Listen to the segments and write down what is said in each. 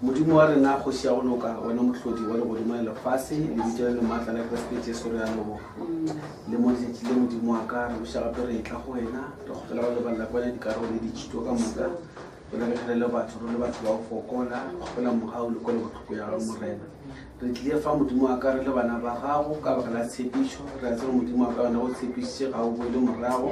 modimo wa rena go sia go loka wena motlhodi wa le godimo le fase le bitse le matla la Christ Jesu re a lebo le mo ditsi le modimo wa ka re sha gape re tla go wena re go fela go le balla kwa dikarolo le ditshito ka moka bona re kgele le batho ba go fokola go fela mogao le kole botlhoko ya morena re tlile fa modimo wa ka re le bana ba gago ka ba la tshepišo re a tsere modimo wa ka ona go tshepišitše ga o bole morago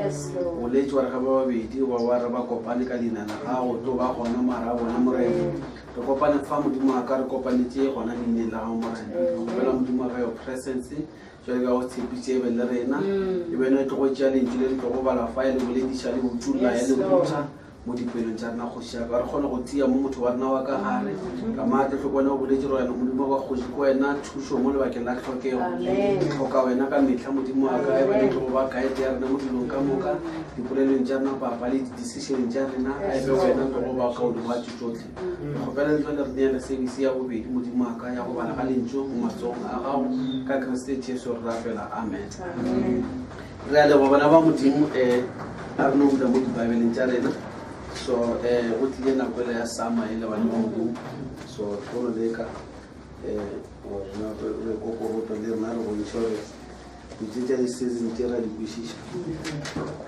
o letse wa re ga ba babedi wa re ba kopane ka dinana gago to ba gona mara bona morena re kopane fa modimo wa ka re kopanetse gona dineng la gago morena go fela modimo wa ka your presence jwale ka go tshepišitše ebe le rena e bene tlo go tšea lentši le ntlo go bala fa e le bolediša le botšolla ya le botša mo dipelong tša rena kgoši ka re kgone go tia mo motho wa rena wa ka gare ka matle tlhokwane go boletse re wena modimo wa kgoši ko wena thušo mo lebakeng la tlhokego tlhoka wena ka metlha modimo wa ka e bene tlo go ba kaete ya rena mo dilong ka moka dipolelong tša rena papa le di-decision tša rena a ebe wena tlo go ba ka odimo wa tšotsotlhe kgopela ntlo le re neela service ya bobedi modimo wa ka ya go bala ga lentso mo matsogong a gago ka Kriste Jesu re rapela amen re a lego bona ba modimo a re no bula mo dibabeleng tša rena so o tlile nako ya sama ile bana ba modimo so go leka re kokoroto le rena re go ntshore ditšea di season tše ra di kwešiša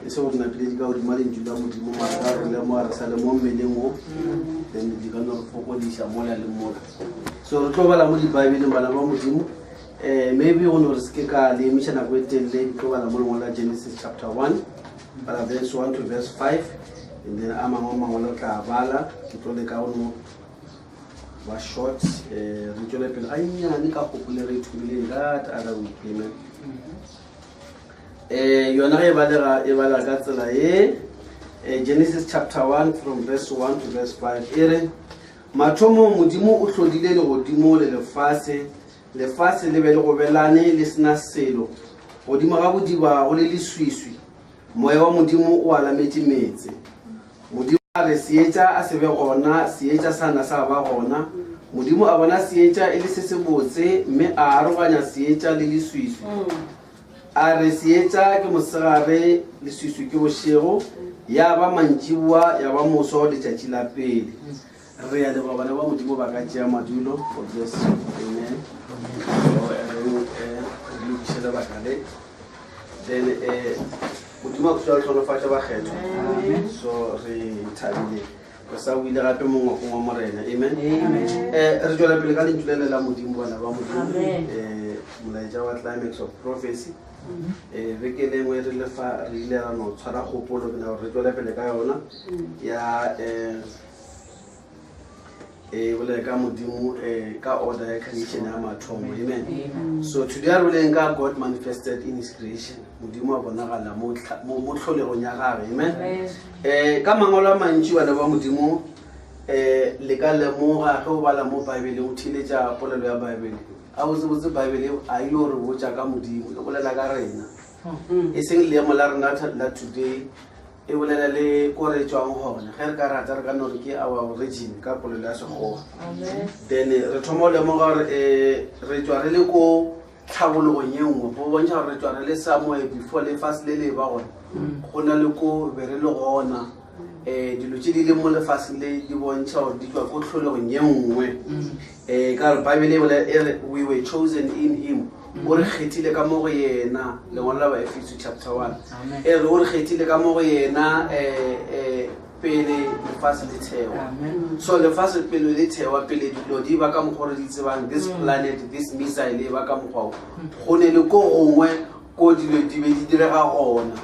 e se gore napile di ka godima lentšu la modimo mara re le mo a re sa le mo mmeleng o then di ka no re fokodiša mola le mola so re tlo bala mo dibabeleng bana ba modimo maybe go no re seke ka le emiša nako e telele di tlo bala mo lengwe la Genesis chapter 1 bala verse 1 to verse 5 and then a mangwe tla bala ke tlo leka ono ba short re tšwele pele ga nnyane ka gopole re ithubileng that other week amen yona ge e bala ka tsela ye Genesis chapter 1 from verse 1 to verse 5 e re mathomo modimo o hlodile legodimo le lefase le be le gobelane le sena selo godimo ga bodiba go le leswiswi moya wa modimo o alametse metse modimo a re seetša a se be gona seetša sana sa ba gona modimo a bona seetša e le se se botse mme a aroganya seetša le leswiswi a re seetša ke mosegare leswiswi ke bošego ya ba mantšiboa ya ba moso letšatši la pele re ya lego bana ba modimo ba ka tšea madulo amen re lokišele bakale then modimo a kuša re tlhonofatša bakgetho so re thabile re sa buile gape mongwakong wa morena amen re tšwela pele ka lentšulele la modimo bana ba modimo molaetša wa climax of prophecy beke lengwe re lefa re ile ra no tshwara kgopolo ke na re tšwela pele ka yona ya bole ka modimo ka order ya creation ya mathomo amen so today re boleng ka God manifested in his creation modimo a bonagala mo tlholegong ya gagwe amen ka mangolo a mantši bana ba modimo le ka lemoga ge o bala mo baebeleng o thiletša polelo ya baebele a botsebotse baebele a ile gore botša ka modimo le bolela ka rena e seng leemo la rena la today e bolela le ko re tswang gona ge re ka rata re ka no re ke our origin ka polelo ya sekgowa then re thoma o lemoga gore re tswa re le ko tlhabologong ye nngwe bo bontšha gore re tswa re le somewhere before le fase le le ba gona go na le ko be re le gona dilo tše di le mo lefaseng le di bontšha gore di tswa ko tlholegong ye nngwe ka re baebele e we were chosen in him o re kgethile ka mo go yena lengwalo la Baefeso chapter 1 e re o re kgethile ka mo go yena pele lefase le thewa so lefase pele le thewa pele dilo di ba ka mokgwa re di tsebang this planet this missile e ba ka mokgwa go ne le ko gongwe ko dilo di be di direga gona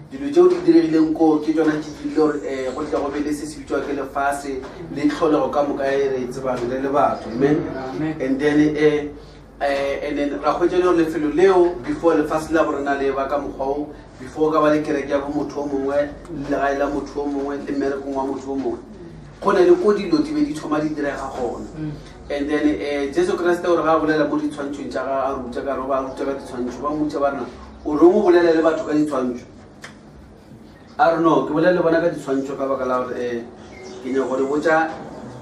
dilo tšeo di diregileng ko ke tsona ke dile gore go tla go be le se se bitswa ke lefase le tlholego ka moka e re tsebang le batho amen and then ra hwetša le lefelo leo before lefase la borena le ba ka mokgwao before ka ba le kereke ya bo motho o mongwe le legae la motho o mongwe le mmerekong wa motho o mongwe go na le ko dilo di be di thoma di direga gona and then Jesu Kriste gore ga a bolela mo ditshwantšhong tša ga a ruta ka re ba ruta ka ditshwantšho ba motse ba rena o reng o bolela le batho ka ditshwantšho a re no ke bolela le bona ka ditshwantšho ka baka la gore ke nyaka gore botša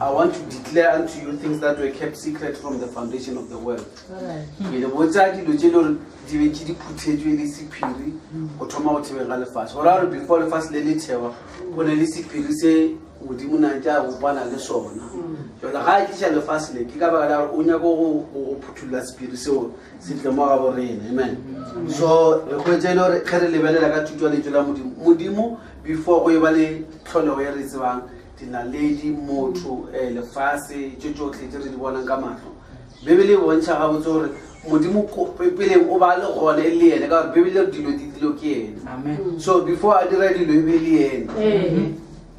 I want to declare unto you things that were kept secret from the foundation of the world. Ke le botsa dilo tše le di be ke di phuthetšwe le sephiri go thoma go thebega lefase gore a re before lefase le le thewa go ne le sephiri se modimo na tša go bana le sona jona ga tliša lefase le ke ka baka la o nyaka go phuthulla sepiri seo se tle mo ga borena amen so re kgwetse le gore ge re lebelela ka thuto ya letšo la modimo before go e ba le tlholego ya re tsebang dinaledi motho lefase tše tšotlhe tše re di bonang ka matlho bebele e bontšha gabotse gore modimo peleng o ba le gone e le ene ka gore bebele dilo di dilo ke ene so before a dira dilo e be le ene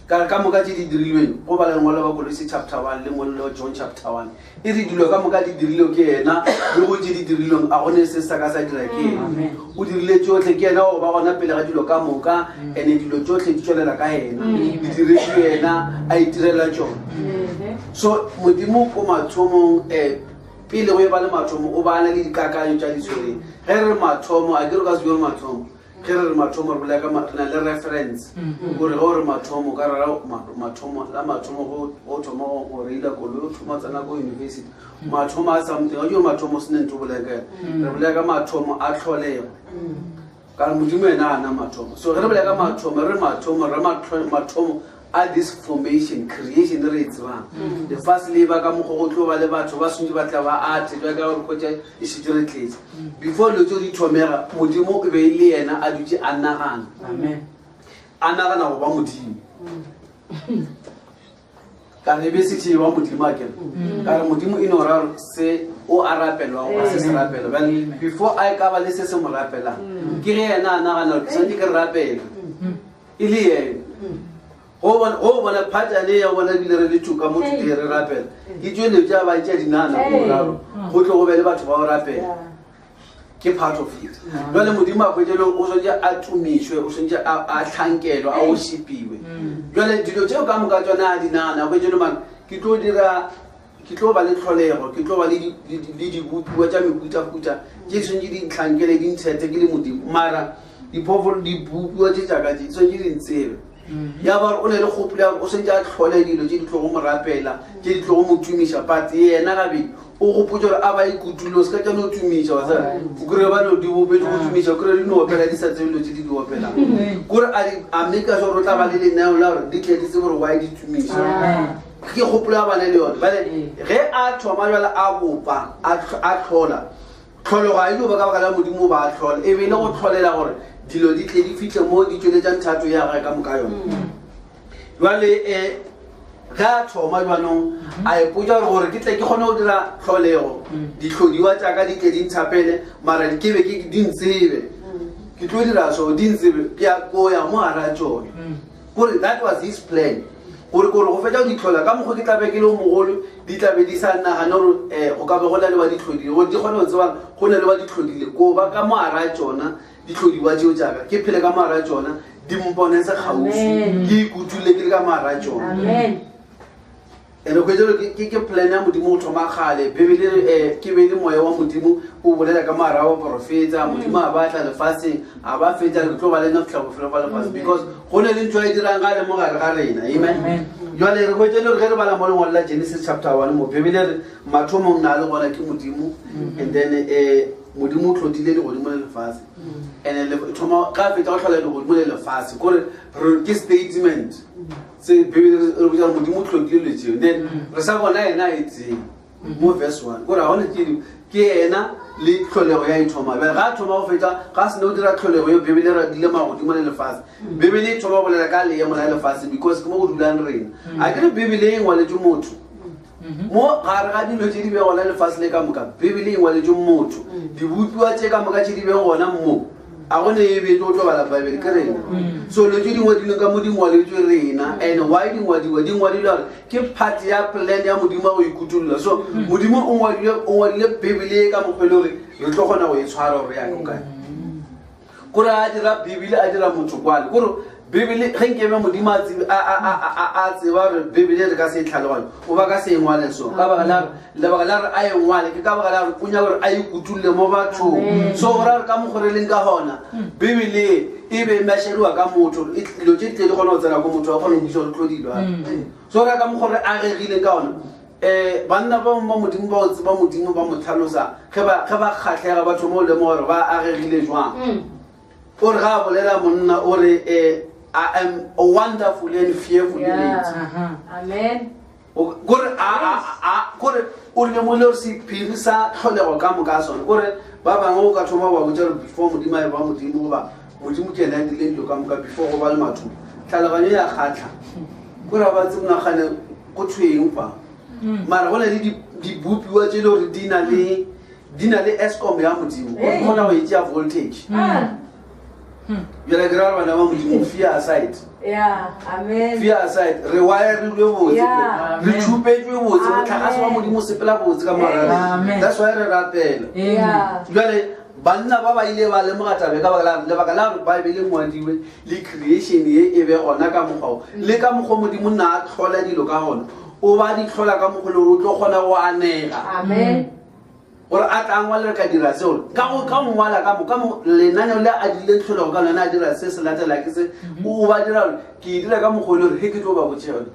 ka moka tše di dirilweng go ba le lengwalo ba Kolose chapter 1 le ngwalo wa John chapter 1 e re dilo ka moka di dirilwe ke ena le go tše di dirilweng a gone se sa ka sa dira ke ena o dirile tšotlhe ke ena go ba gona pele ga dilo ka moka ene dilo tšotlhe di tswelela ka ena di diretšwe ena a itirela tšona so modimo ko mathomong pele go e ba le mathomo o ba na le dikakanyo tša di tshwereng ge re mathomo a ke re ka se bjore mathomo ge re re mathomo re bolela ka na le reference gore ge o re mathomo ka rara mathomo go thoma go reila koloi o thoma tsena ko university mathomo a something a jo mathomo se nente o bolela ka re bolela ka mathomo a tlholego ka modimo ena ana mathomo so ge re bolela ka mathomo a this formation creation re tsebang the first labor ka mo go tlo ba le batho ba sentse ba tla ba ate jwa ka gore khotsa e shitire tletse before lo tlo di thomega modimo e be le yena a dutse a nagana go ba modimo ka ne be se tšee ba modimo a kere ka re modimo ino ra se o a rapelwa o se se rapela before a ka ba le se se mo rapela ke ge yena a nagana gore santse ke rapela e le yena go bona phatane ya bona bile re le tuka mo tse re rapela ke tswele tša ba tša dinana go raro go tle go be le batho ba o rapela ke part of it jwale modimo a kwetele o sontse a tumišwe o sontse a tlhankelwa a o šipiwe jwale dilo tšeo ka moka tsona a dinana kwetele man ke tlo ba le tlholego ke tlo ba le dibupuwa tša mekutakuta tše sontse di tlhankele di ntshete ke le modimo mara diphoofolo dibupuwa tše tšaka tše sontse di ntsebe ya ba o ne le kgopela o sentse a tlhole dilo tše di tlo go mo rapela tše di tlo go mo tumiša but yena gabedi o gopotse gore a ba ikutulo se ka tšane o tumiša wa sa o kry ba no di bopetse go tumiša o kry di no opela di sa tsebelo tše di opelang kore a meka se gore o tla ba le lenao la gore di tle di tse gore wa di tumiša ke kgopolo ya bane le yone bale ge a thoma jala a bopa a tlhola tlholego a ile ba ka baka la modimo ba a tlhola e be le go tlholela gore dilo di tle di fitlhe mo di tsweletšang thato ya gae ka moka yone jwale ge a thoma jwanong a ipotsa gore ke tle ke kgone go dira tlholego ditlhodiwa tšaka di tle di nthapele mara ke be ke di ntsebe ke tlo dira so di ntsebe ke ya koya mo gara tsone kore that was his plan gore go fetša go ditlhola ka mokgwa ke tlabe ke le mogolo di tlabe di sa nagane gore go ka be go na le ba ditlhodile gore di kgone go tsebang go na le ba ditlhodile ko ba ka mo gara tsona ditlhodiwa tšeo tšaka ke phele ka mara tšona di mponese gaufi ke ikutule ke le ka mara tšona ene kwetšelo ke plan ya modimo go thoma kgale bebele ke be le moya wa modimo o bolela ka mara wa profeta modimo a batla lefaseng a ba fetša le tlo ba lena fitlha bofelo ba lefase because go ne le ntho a e dirang ga le mo gare ga rena amen jwale re kwetšele gore ge re bala mo lengwalo la Genesis chapter 1 mo bebele re mathomong na le gona ke modimo and then modimo o tlhodile legodimo le lefase and thoma ka fetša go tlhola legodimo le lefase kore ke statement se bebele re botsa modimo o tlhodile le tšeo then re sa bona yena a etseng mo verse 1 kore ga gone ke yena le tlholego ya ithoma bjale ga a thoma go fetša ga se ne o dira tlholego yo bebele ra dile magodimo le lefase bebele e thoma go bolela ka leemo la lefase because ke mo go dulang rena a kere bebele e ngwaletše motho mo gare ga dilo tše di be gona lefase le ka moka bebele e ngwaletše motho dibupiwa tše ka moka tše di be gona mo a gone e bete o tlo bala bible ke rena so lo tše di ngwadileng ka mo di ngwaletšwe rena and why di ngwadiwa di ngwadile gore ke part ya plan ya modimo a go ikutolola so modimo o ngwadile bebele e ka mokgwele gore re tlo kgona go e tshwara gore yako kae kore a dira bebele a dira motho kwale kore bebele ge nkeme modimo a tseba gore bebele re ka se e tlhalogane o ba ka se engwale so ka lebaka la re a engwale ke ka baka la gore o nyaka gore a ikutulole mo bathong so o ra re ka mokgoreleng ka gona bebele e be mešeriwa ka motho dilo tše ditle di kgona go tsena ko motho a kgone go bisa gore tlodilwa so ra ka mokgore a gegileng ka gona banna ba modimo ba o tseba modimo ba mo tlhalosa ge ba kgatlhega batho mo le mo gore ba agegile jwang o re ga a bolela monna o re I am wonderfully and fearfully made. Amen. gore gore o le mo le se phirisa tlholego ka moka sone gore ba bangwe o ka thoma ba botsa before modimo ba modimo ba modimo ke nang le ntlo ka moka before go ba le mathu tlhaloganyo ya khatla gore ba tse monagane go thweng fa mara go na le dibupiwa tse le gore di na le Eskom ya modimo go kgona go itse voltage yela gra bana ba modimo fear aside fear aside re wire re botse re tshupetswe botse motlhagase wa modimo sepela botse ka mara that's why re rapela jale banna ba ba ile ba le mogatabe ka lebaka la ba be le ngwadiwe le creation ye e be gona ka mogao le ka mogo modimo na a tlhola dilo ka gona o ba di tlhola ka mogo le o tlo kgona go anega gore a tangwa le ka dira seo ka ngwala ka mo lenaneo le a dile tlholego ka lona a dira se se latela ke se o ba dira ke dira ka mogo le gore he ke tlo ba botšheone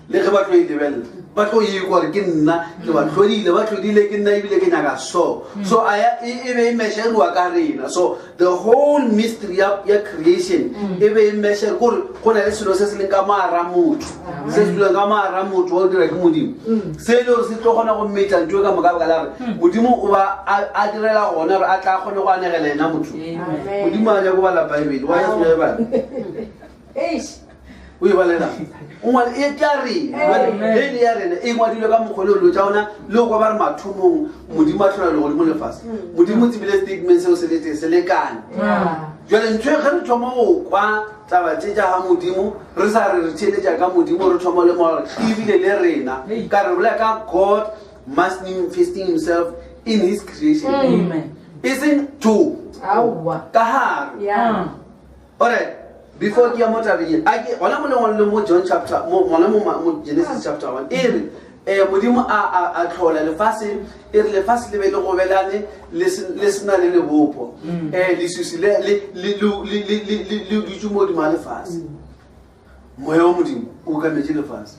le ge ba tlo e lebelela ba tlo ye gore ke nna ke ba tlhodile ba tlhodile ke nna ebile ke nyaka so e be e mešeriwa ka rena so the whole mystery ya creation e be e mešere gore go na le selo se se leng ka maara motho se se dulang ka maara motho wa o dira ke modimo se e le gore se tlo kgona go metla ntho ka moka baka la gore modimo o ba a direla gona gore a tla kgone go anegela ena motho modimo a nyako bala baebele wa ya e bala o e balela ngwana e tla rena e le ya rena e ngwadilwe ka mokgolelo tša ona le go ba re mathomong modimo a tlhola le godimo lefase modimo tsebile statement seo se lete se lekane jale ntho e ge re thoma go kwa taba tše tša ga modimo re sa re theletša ka modimo re thoma le mogore ebile le rena ka re bolela ka God manifesting himself in his creation isn't two ka gare alright before ke ya mo tabeng a gona mo lengwe le mo John chapter mo Genesis chapter 1 e modimo a tlhola lefase e re lefase le be le gobelane le sena le lebopo le susi le dutse mo godimo a lefase moya wa modimo o kametse lefase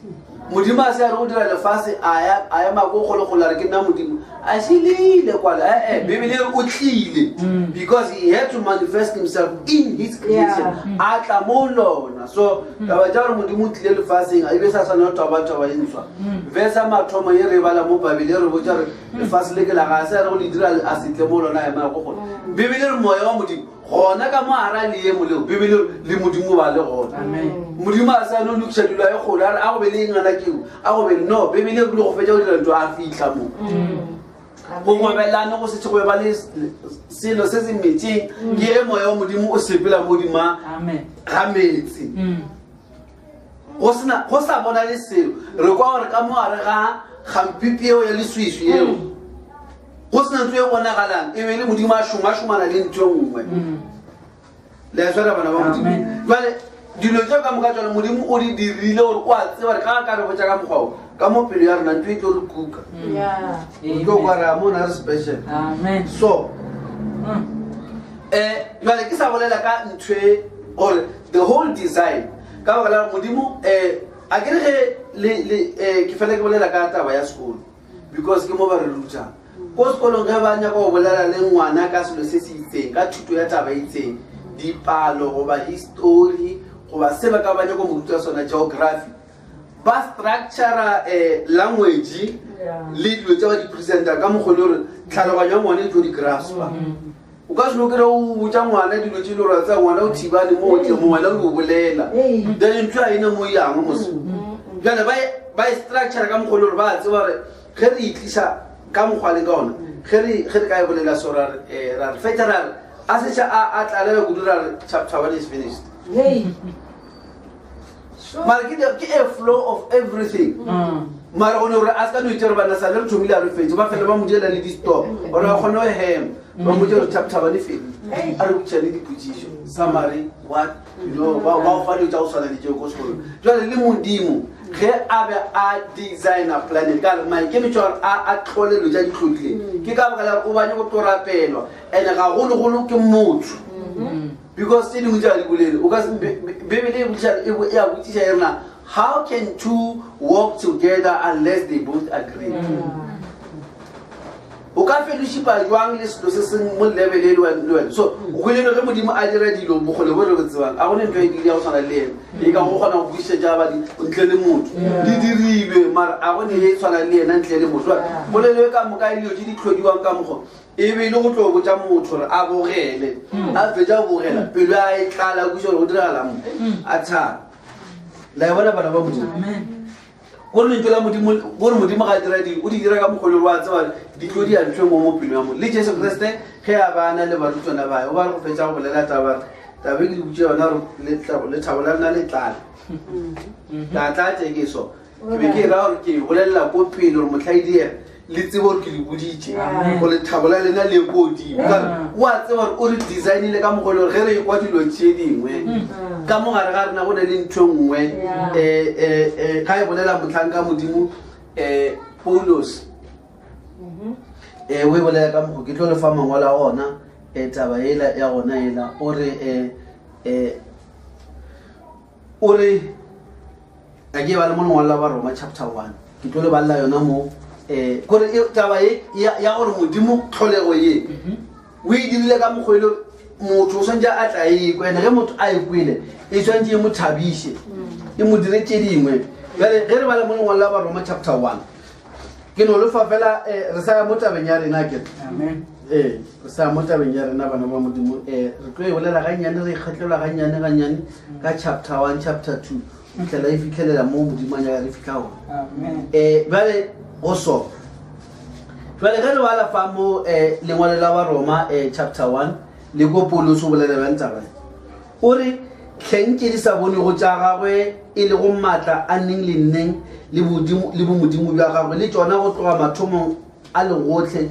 modimo a se a re go dira lefase a ya mako kgolekgolo a re ke nna modimo a selile kwala bebele o tlile because he had to manifest himself in his creation a tla mo lona so taba ja gore modimo o tlile lefaseng a ebe sa sana taba e ntswa versa mathomo ye re bala mo babele re botsa re lefase le ke la ga se a re go le dira a setle mo lona ya mako gona bebele re moya wa modimo gona ka mo ara le ye moleo bebele le modimo ba le gona modimo a sa no lokiša dilo e kgolo a go be le ngana keo a go be no bebele le go fetša go dira ntho a fitlha mo go ngwabelane go setse go ba le selo se se metseng ke e moya wa modimo o sepela modima ga metsi go sa bona le selo re kwa gore ka mo are ga gampipi eo ya leswiswi eo go sena ntho e bonagalang e be le modimo a šomana le ntho e nngwe le a swara bana ba modimo jale dilo tse ka moka tsone modimo o di dirile gore o a tseba re ka re botsa ka mokgwao ka mo pelo ya rena ntho e tlo re kuka o tlo kwa re a mona re special so jale ke sa bolela ka ntho gore the whole design ka baka la modimo a ke re ke fela ke bolela ka taba ya sekolo because ke mo ba re rutang ko sekolong ge ba nyaka go bolela le ngwana ka selo se se itseng ka thuto ya taba itseng dipalo goba history goba se ba ka ba nyako mo ruta sona geography ba structure language le dilo tse ba di presenta ka mogolo gore tlhaloganyo ya ngwane e tlo di-graphs ba o ka seno kere o botsa ngwana dilo tse le gore tsa ngwana o thibane mo otle mo ngwana o bolela then ntho a ene mo yang mose jale ba e structure ka mogolo gore ba tseba gore ge re itlisa ka mokgwa le ka ona ge re ka e bolela so ra re fetša ra re a setša a tlalela kudu ra re chapter 1 is finished mara ke a flow of everything mara o ne gore a se ka no itse gore bana sale re thomile a re fetse ba fele ba mo diela le di-stop gore ba kgone go hema ba mo tse gore chapter 1 e fedi a re botša le dipotsišo summary what ba o fa dilo tša go swana le tšeo ko sekolong jale le modimo ge a be a designer planet ka re maikemetšo gore a tlholelo tša ditlhotlileng ke ka baka la o bane go tlo rapelwa and ga gologolo ke motho because tse dingwe tša di bolele bebele e a botsiša e rena how can two walk together unless they both agree o o ka fellowshipa jwang le selo se seng mo level le wena so o kwelele ge modimo a dira dilo bogole bo re tsebang a gone ntho e dile ya go tshwana le ena e ka go kgona go buisetsa ba ntle le motho di dirilwe mara a gone e tshwana le ena ntle le motho bolele ka moka e dilo di tlhodiwang ka mogo e be ile go tlo botsa motho re a bogele a fetsa go bogela pelo a e tlala go go diragala mo a tshaba la bona bana ba modimo gore le ntla modimo gore modimo ga dira di o di dira ka mogolo wa tsaba di tlo di a ntwe mo pelo ya mo le Jesu Kriste ge a bana le barutwana ba o ba re go fetsa go bolela taba ke di butse yona le thabola nna le tlala ka tlatse ke so ke be ke ra gore ke bolela ko pelo re motlhaidi le tsebo ke le buditse go le thabola lena le kodi ka wa tseba o re design le ka mogolo ge re kwa dilo tse dingwe ka mo gare ga rena go ne le ntho nngwe ga e bolela motlanka modimo Paulos we bolela ka mo ke tlo le fa mangwala ona taba ela ya gona ela o re a ke ba le mongwala wa Roma chapter 1 ke tlo le balla yona mo gore taba ya gore modimo tlholego ye o e dirile ka mogwele motho o swantse a tla ekwe ene ge motho a ekwele e swantse e mo thabiše e mo dire tše dingwe jale ge re ba le mongwe la Roma chapter 1 ke no le fa fela re sa ya mo tabeng ya rena ke re sa mo tabeng ya rena bana ba modimo re tlo e bolela gannyane re ikgetlelwa gannyane ka chapter 1 chapter 2 tlela e fitlhelela mo modimo a nyaka re fitlha gona jale also jwale ge re bala fa mo lengwalo la wa Roma chapter 1 le go Paulos o bolela ba ntaba o re tleng ke di sa bone go tša gagwe e le go matla a neng le nneng le bo modimo bja gagwe le tsona go tloga mathomong a legotlhe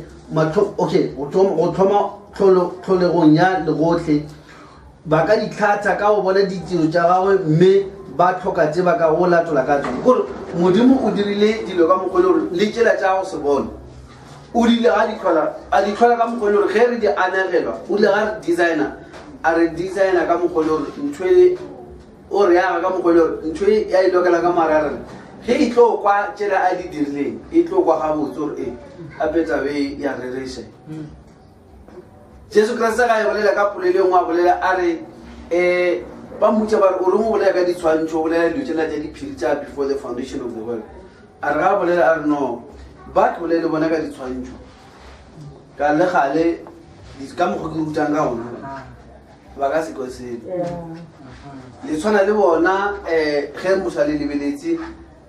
go thoma tlholegong ya legotlhe ba ka ditlhatha ka go bona ditiro tša gagwe mme ba tlhoka tseba ka go latola ka tsone gore modimo o dirile dilo ka mogolo gore le tšela tša go se bone o dile a di tlhola ka mogolo gore ge re di anegelwa o dile ga re designer a re designer ka mogolo gore ntho o re yaga ka mogolo gore ntho ya ilokela ka mararane ge e tlo kwa tšela a di dirileng e tlo kwa gabotse gore a petabe ya rereše Jesu Kriste ga e bolela ka poleleng wa bolela a re ba mutse ba o reng o bolela ka ditshwantšho o bolela dilo tšela tša diphiri tša before the foundation of the world a re ga bolela a re no ba ke bolele bona ka ditshwantšho ka le gale ka mokgwa ke rutang ka gona ba ka seko sele le tshwana le bona ge mosa le lebeletse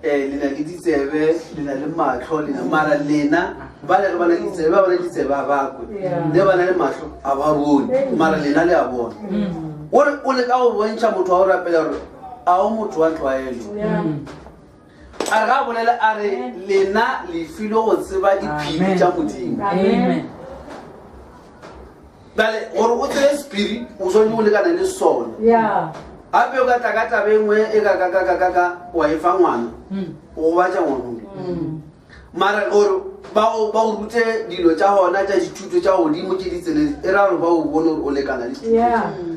le na le ditsebe le na le matlho le mara lena ba le ba na le ditsebe ba bona ditsebe ba bakwe le ba na le matlho a ba bone mara lena le a bona o le ka go bontšha motho wa go rapela gore a o motho wa tlwaelo a re ga bolela a re lena le filo go tseba diphiri tša modimo bale gore o tsebe spirit o swantse o lekana le sona gape o ka tla ka tabe nngwe e ka wa e fa ngwana o go batša ngwanong mara gore ba o rute dilo tša gona tša dithuto tša godimo ke ditsele e ra gore ba o bone gore o lekana le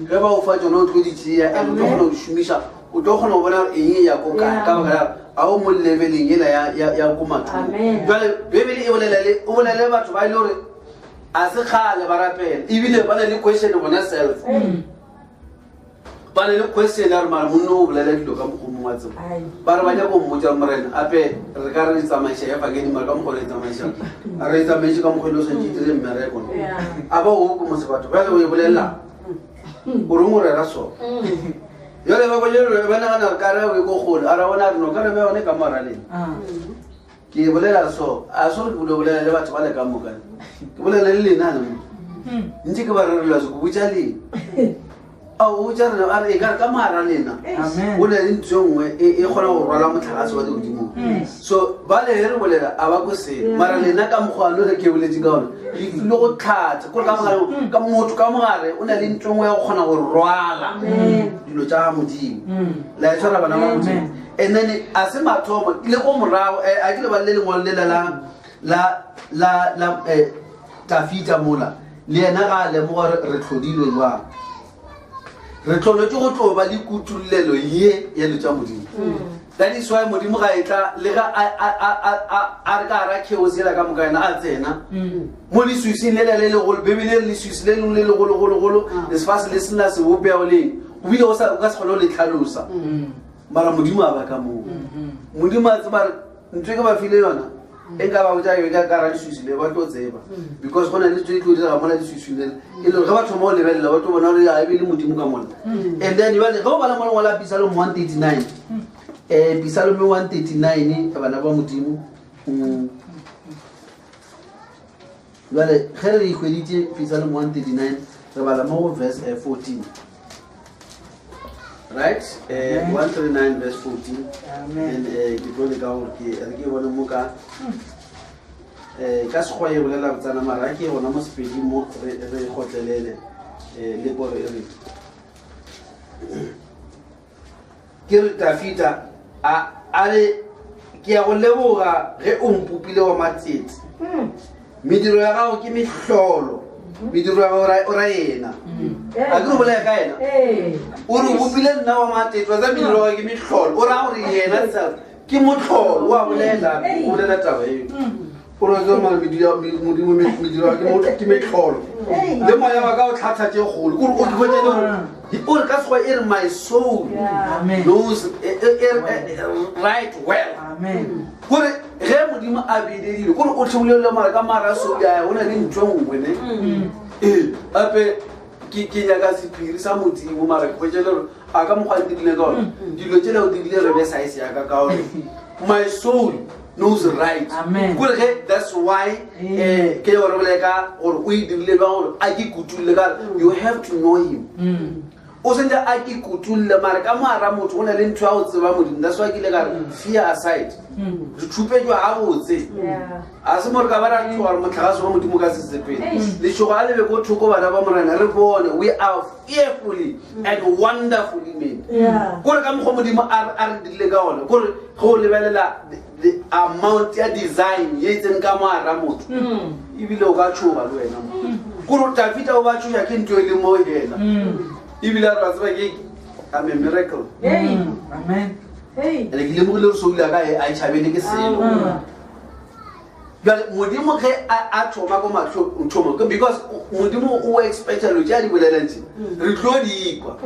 ge ba o fa tsone o tlo di tšea and o tlo kgona go di šomiša o tlo kgona go bona gore eng e ya ko kae ka baka a o mo leveleng ela ya ko mathong jale bebele o bolele batho ba e le gore a se kgale ba rapela ebile ba na le question bona self ba na le question ya re mara monno o bolela dilo ka mogomong wa tsebo ba re ba nyaka go mmotsa morena ape re ka re tsamaiša ya fakedi mara ka mokgwa re tsamaiša a re tsamaiše ka mokgwa le o santse dire mmereko a ba o ko mose batho ba le o e bolelela o reng o rera sona yole ba bolelo ba nagana re ka re o e ko gole a ra bona re no ka re be yone ka moraleng ke bolela so a so re bolela le batho ba le ka moka ke bolela le lena le ntse ke ba rerelwa se go botsa le a o tsa rena a re e ka re ka mara lena o le ntse nngwe e kgona go rwala motlhagase wa godimo so ba le re bolela a ba go se mara lena ka mogwalo re ke boletse ka ona le file go tlhatsa gore ka motho ka mogare o na le ntse nngwe ya go kgona go rwala dilo tša modimo la e tshwara bana ba modimo and then a se mathomo le go morago a ke le ba le lengwalo lela la Dafita mola le yena ga le mo re tlhodilwe jwang re tlolotse go tlo ba le kutullelo ye ya le tša modimo that is why modimo ga etla le ga a re ka ra chaos ela ka mokana a tsena mo le suising le go bebele le suisi le go le sfase le sena se bopea o le o bile o ka se kholo le tlhalosa mara modimo a ba ka mo modimo a tsaba ntwe ke ba file yona enka ba botsa yo ka ra le suisi le ba tlo tseba because gona le tshwe tlo dira mola le suisi le ile ga batho mo le bella ba tlo bona re a be le modimo ka mona and then ba le go ba la mo ngola Psalm 139 Psalm 139 ka bana ba modimo Vale, here we read Psalm 139, re bala mo verse 14. Right? 139 verse 14. Amen. And ke tlo le ka gore ke bona mo ka ka se khoye bolela botsana mara ke gona mo sepedi mo re gotlelele le gore re ke re Dafita a le ke ya go leboga ge o mpupile wa matsetse mediro ya gago ke mehlolo mediro ya gago o ra yena a ke re bolela ka yena o re bopile nna wa matsetse wa tsa mediro ya gago ke mehlolo o ra gore yena self ke motlholo wa bolela taba eo o re tsa mara mediro ya ke mehlolo le moya wa ka o tlhatlha tse kgolo kore o dibotele o re ka sekgwa e re my soul knows right well kore ge modimo a beledile kore o tlhobolele mara ka mara soul ya o na le ntho nngwe ne ape ke nyaka sephiri sa modimo mara ke botele gore a ka mokgwa dirile ka gore dilo tsele o dirile re be saese yaka ka gore my soul knows right. Amen. That's why you have to know him. Osenda aki kutulle mara ka mara motho ona le ntho a o tseba modimo. That's why ke le gare fear aside. Re tshupejwa a botse. A se mo re ka ba ra tshwara motlhagaso wa modimo ka sesepele. Le tshoga le be go thoko bana ba morena re bone we are fearfully and wonderfully made. Gore ka mo modimo a re dile ka ona. Gore go lebelela the amount ya design ye tseng ka mara motho. Ibile o ka tshoga le wena. Gore Dafita o ba tshoga ke ntwe le mo yena. Ibile ra tseba ke I'm a miracle. Amen. Le ke le mo le so ile ka a tshabele ke selo. But modimo ge a thoma go matlho nthomo because modimo o expect lo ja di bolelanti. Re tlo di ikwa.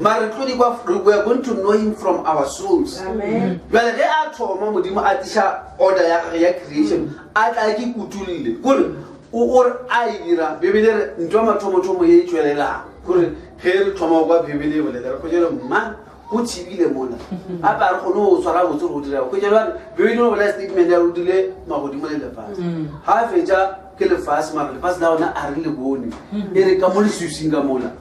Ma re tlo di kwa we are going to know him from our souls. Amen. Well ge a thoma modimo a tisha order ya creation a tla ke kutulle. Gore o a dira bebele ntwa mathomo ye tswelela. Gore ge re thoma kwa bebele bolela go jela man o tshibile mona a ba re gone o swara botse go dira go jela bebele no bolela statement ya rodile magodimo le lefase ha fetsa ke lefase mara lefase la ona a re le bone e re ka mo le susing ka mola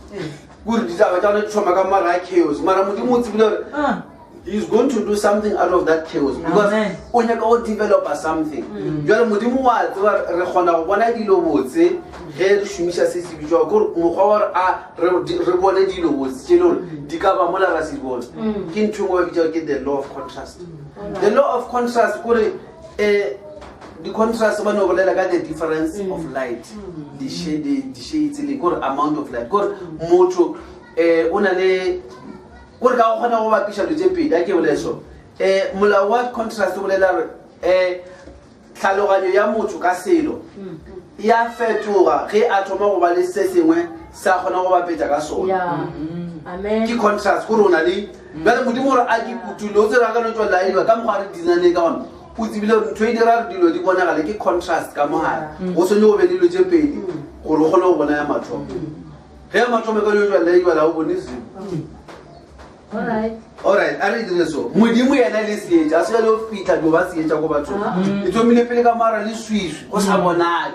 gore ditaba tsa ona thoma ka mara chaos mara modimo o tsibile gore he's going to do something out of that chaos because o nyaka go develop something jwale modimo wa tseba re gona go bona dilo botse ge re shumisha se se bitšwa gore mokgwa wa re bone dilo botse tse lore di ka ba mola ra se bone ke ntho ngwe bitšwa ke the law of contrast the law of contrast gore the contrast ba no bolela ka the difference of light the shades le gore amount of light gore motho o na le gore ka gona go bapisha le tsepedi a ke bolela so molao wa contrast o bolela tlhaloganyo ya motho ka selo ya fetoga ge a thoma go ba le se sengwe sa gona go bapetsa ka sona ke contrast gore o na le bjale modimo gore a ke kutule o tsera ka no tswa laelwa ka mokgwa re dinane ka gona o tsebile gore ntho e dira re dilo di bonagale ke contrast ka mogare go sone go be le dilo tse pedi gore o kgone go bona ya mathomo ge ya mathomo ka no tswa laelwa la o bone sengwe alright a re dire so modimo yena le seetša a se le o fitlha dio ba seetša ko bathong e thomile pele ka mara le swiswi go sa bonale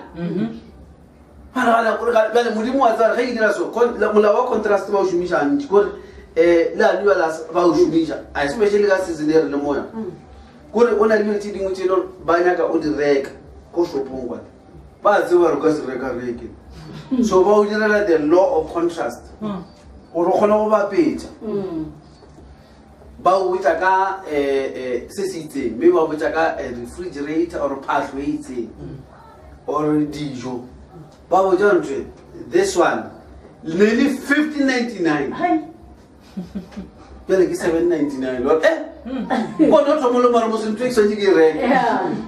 bjale modimo wa tsara ge ke dira so molao wa contrast ba o šomiša ntši kore le aniwa ba o šomiša especially ka season e re le moya kore o na le dilo tse dingwe tse lore ba nyaka o di reka ko shopong kwane ba tseba re ka se reka so ba o direla the law of contrast gore o kgone go bapetša ba o botsa ka se se itseng mme ba botsa ka refrigerator or pathway itseng or dijo ba botsa ntwe this one nearly 15.99 jwale ke 799 lord bona o thomolo mara mo se ntwe ke ke reke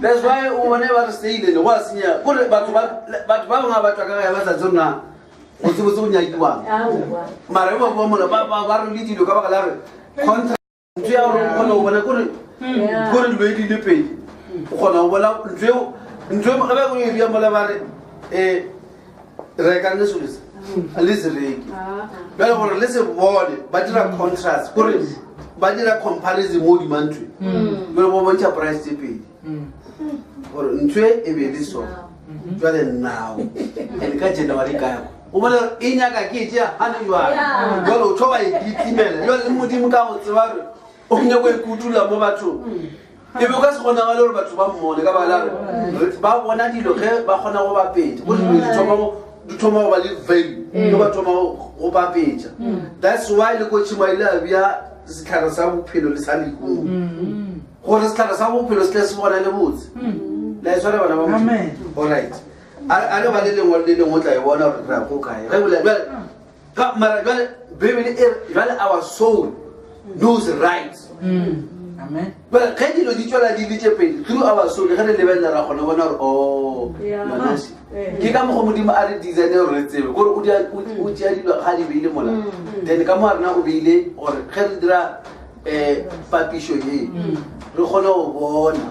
that's why o bona ba re stay le go a senya gore batho ba banga batho ka ga ba tsa tsona o se botse o nyakiwa mara ba bo mola ba re le dilo ka ba la re contract ntwe ya re bona o bona gore le di le pedi o gona o bona ntwe ga ba go e bia mola ba re reka ne solisa le se reki ba gore le se bone ba dira contrast gore ba dira comparison mo di mantwe ba bo bontsha price tse pedi gore ntwe e be le so jwale now and ka January ka o bona e nyaka ke tja hana jwa jwale o thoba e ditimela jwale modimo ka go tseba re o nyako e kutula mo batho e be ka se gona ga le gore batho ba mmone ka ba la ba bona dilo ge ba gona go ba pedi go di thoma go ba le value le ba thoma go ba petja that's why le ko tshima ile a bia setlhare sa bophelo le sa lehumo gore setlhare sa bophelo se tle se bona le botse la iswa bana ba mo alright a le ba le lengwe le lengwe o tla e bona gore ra go kae re bole ka mara jwale bebele jwale our soul knows right amen but ge dilo di tswela di litse pedi through our soul ge re lebella ra gona bona gore oh manasi ke ka mo modimo a re designer re tsebe gore o dia dilo ga di beile mola then ka mo rena o beile gore ge re dira papisho ye re gona go bona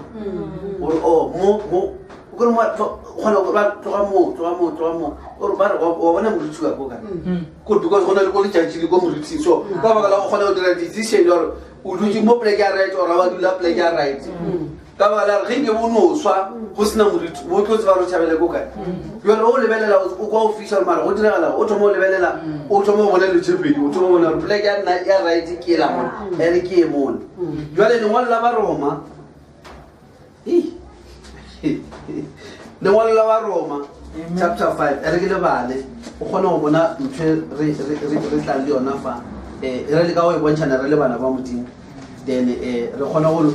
gore oh mo gore mo gona go ba tloga mo gore ba re wa bona moruti wa go ka go because gona le go le tšatši le go moruti so ba ba la go gona go dira decision gore o dutse mo plek ya right or ba dula plek ya right ka ba la re ke bono swa go sena moruti mo tlo tsba ro tšhabele go ka yo o lebelela o kwa official mara go direla o thomo lebelela o thomo bona le tshepedi o thomo bona plek ya right ke la mo ere ke mo jwale le ngwala ba Roma lengwalo la ba Roma chapter 5 ere ke le bale o kgona go bona ntwe re tla le yona fa re le ka go e bontshana re le bana ba modimo then re kgona go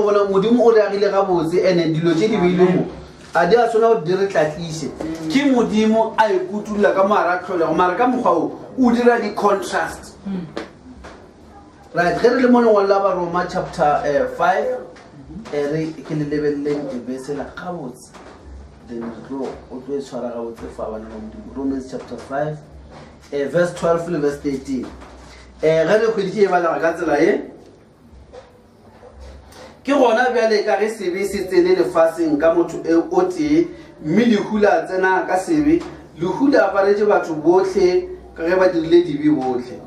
bona modimo o re agile ga botse ene dilo tse di beile mo a di a tsona go dire tlatlise ke modimo a e kutula ka mara tlhole go mara ka mogwa o dira di contrast right ge re le mo lengwalo la ba Roma chapter 5 re ke le lebelleng e be se la ga botse then o tlo e tshwara ga botse fa bana ba modimo Romans chapter 5 verse 12 le verse 13 ge re kgwedi e bala ka tsela e ke gona bjale ka ge sebe se tsene lefaseng ka motho o tee mme lehula tsena ka sebe lehula aparetse batho botlhe ka ge ba dirile dibe botlhe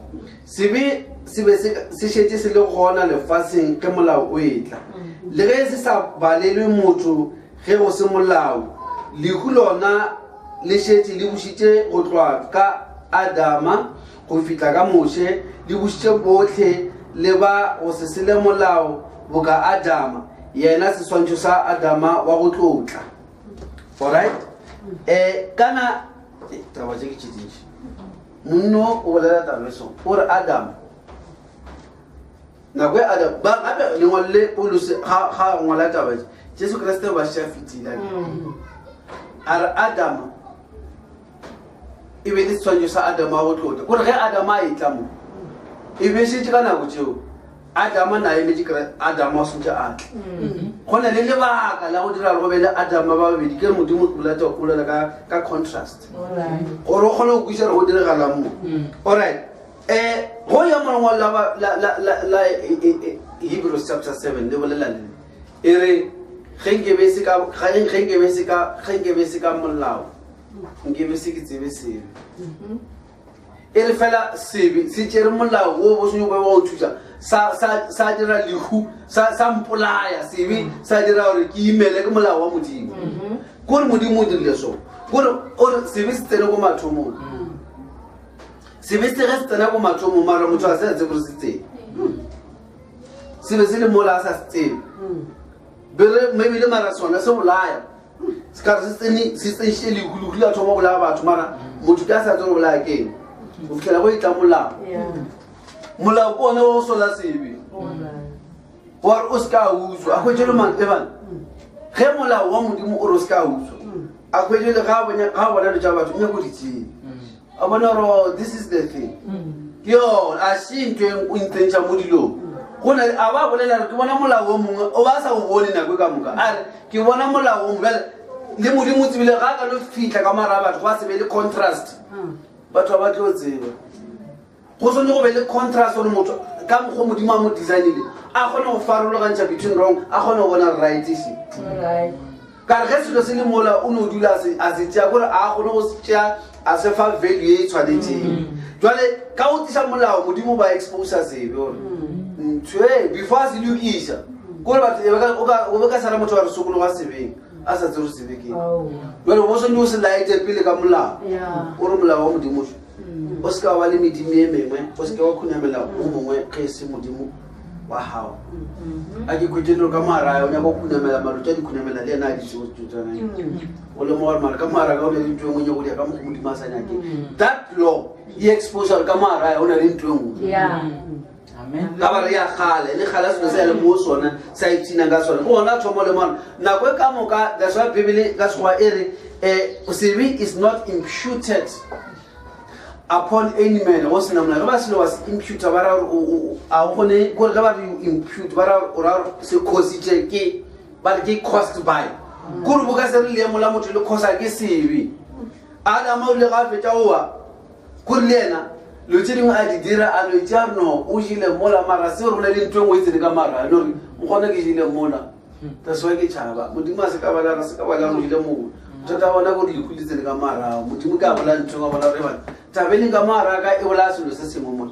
sebe se šetse se le gona lefaseng ke molao o etla le ge se sa balelwe motho ge go se molao lehu lona le šetse le bušitše go tloa ka Adama go fihla ka Moshe le bušitše botlhe le ba go se sele molao boka Adama yena seswantšho sa Adama wa go tlotla alright kana taba tše ke tšedintši monno o bolela tabeso gore Adama na kwe Adam ba gape lengwale Paulus ga ngwala taba Jesu Kriste ba sha fitila ar Adam e be le tswanyo sa Adam a go tlotla gore ge Adam a itlamo e be se tsika na go tseo Adam na ene dikra Adam o sentse a gona le lebaka la go dira go be le Adam ba be di ke modimo tlola tsa go lela ka contrast gore o gone go kuisa go dira la mo alright go ya mo la Hebrews chapter 7 le bolela le ere genge be se ka molao ngebe se ke tsebe sebe ere fela sebe se tsere molao o bo senyo ba go thusa sa dira lehu sa mpolaya sebe sa dira gore ke imele ke molao wa modimo gore modimo o dirile so gore o sebe se tsene go mathomo sebe se ge se tsena go mathomo mara motho a se a tsebe se tsene sebe se le mola a sa se tsebe bere maybe le mara sona se bolaya se ka se tsenše lehuluhulu a thoma bolaya batho mara motho ka sa tsebe bolaya keng o fitlhela go itla molao ko one o sola sebe gore o se ka utswa a hwetše le evan ge molao wa modimo o re o se ka utswa a hwetše le ga bona le tša batho nyako di tsene a bona gore this is the thing ke yo a shintwe o intentsha mo dilo gona a ba bolela re ke bona molao o mongwe o ba sa o bone nako ka moka a re ke bona molao o mongwe le modimo tsebile ga ka lo fitla ka mara batho go a se be le contrast batho ba tlo tseba go sone go be le contrast o motho ka mo modimo a mo designile a gone go farologantša between wrong a gone go bona right isi ka re ge selo se le mola o ne o dula a se tšea kore a gone go se tšea a se fa value e tshwanetseng jwale ka o tisa molao modimo ba exposa sebe ore ntshwe before a se le o isa kore batho o be ka sala motho wa re sokolo ga sebeng a sa tse re sebekeng jwale bo sone o se laete pele ka molao o re molao wa modimo o se ka wa le medimo e mengwe o se ka wa khunamela o mongwe ge se modimo wa hao a ke khwetšenelo ka mara o nyaka go khunamela malotša di khunamela le ena a diseotsanang o le mogore mara ka mara ka o na le ntho e ngwe go dia ka mokgo modimo a sa nyake that law e exposure ka mara o na le ntho e ngwe ka ba re ya gale le gala selo se ya le mo sona sa itina ka sona go ona thomo le mona nako e ka moka that's why bibele ka sekgowa e re sebi is not imputed upon any man go sena mona ge ba selo wa se imputa ba ra a gone gore ge ba re impute ba ra o ra se cosite ke ba re ke cost by gore bo ka se re le mola motho le cosa ke sebi a ma le ga fetša oa gore le ena lo tšedingwe a di dira a lo tša no o jile mola mara se rona le ntho e ngwe e tsene ka mara nore nkgona ke jile mola that's why ke tšhaba modimo a se ka balara se ka balara o jile mogo thata bona gore lehu le tsene ka mara modimo ka bola ntho ga bona re bana tabeleng ka mara ka e bola selo se sengwe mona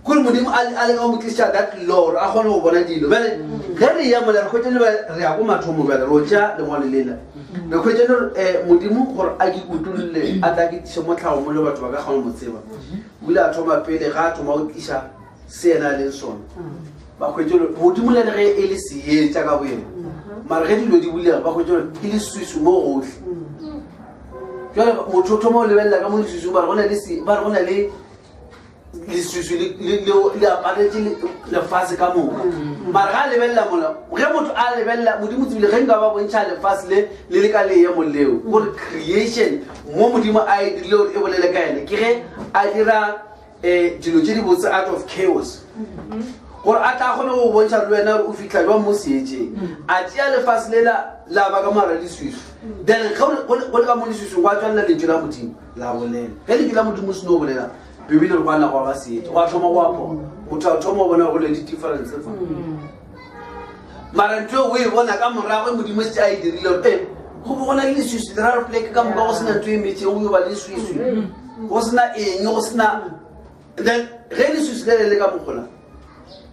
gore modimo a le ka mo tliša that law a kgone go bona dilo bjale ge re ya mola re kgwetšene re ya ko mathomo bjale ro tša lengwale lela re kgwetšene modimo gore a ke kutulole a tla ke tiše motlhago mo le batho ba ka kgone mo tseba o ile a thoma pele ga a thoma go tliša se ena a leng sona ba kgwetšene modimo le ge e le seetša ka boyena mara ge dilo di bulega ba kgwetšene e le swisu mo gotlhe jale motho o thoma o lebelela ka mo leswisung ba re go na le leswiswi le aparetse lefase ka moka mara ga a lebelela mola ge motho a lebelela modimo tsebile ge nka ba bontšha lefase le le ka leye moleo gore creation mo modimo a e dirile gore e bolele ka ene ke ge a dira dilo tše di botse out of chaos gore a tla kgone go bontšha le wena o fitlha jwa mo seetšeng a tšea lefase le la ba ka mara leswiswi then go le ka mo leswiswing go a tswalela lentso la modimo la bolela ge lentso la modimo se no o bolela bibele re kwana go ga seetša go a thoma go apona motho a thoma o bona go le di-difference fa mara ntho o e bona ka morago e modimo setse a e dirile gore go bo gona le leswiswi le raro pleke ka moka go sena ntho e metseng o yo ba le leswiswi go sena eng go sena then ge leswiswi le le le ka mogola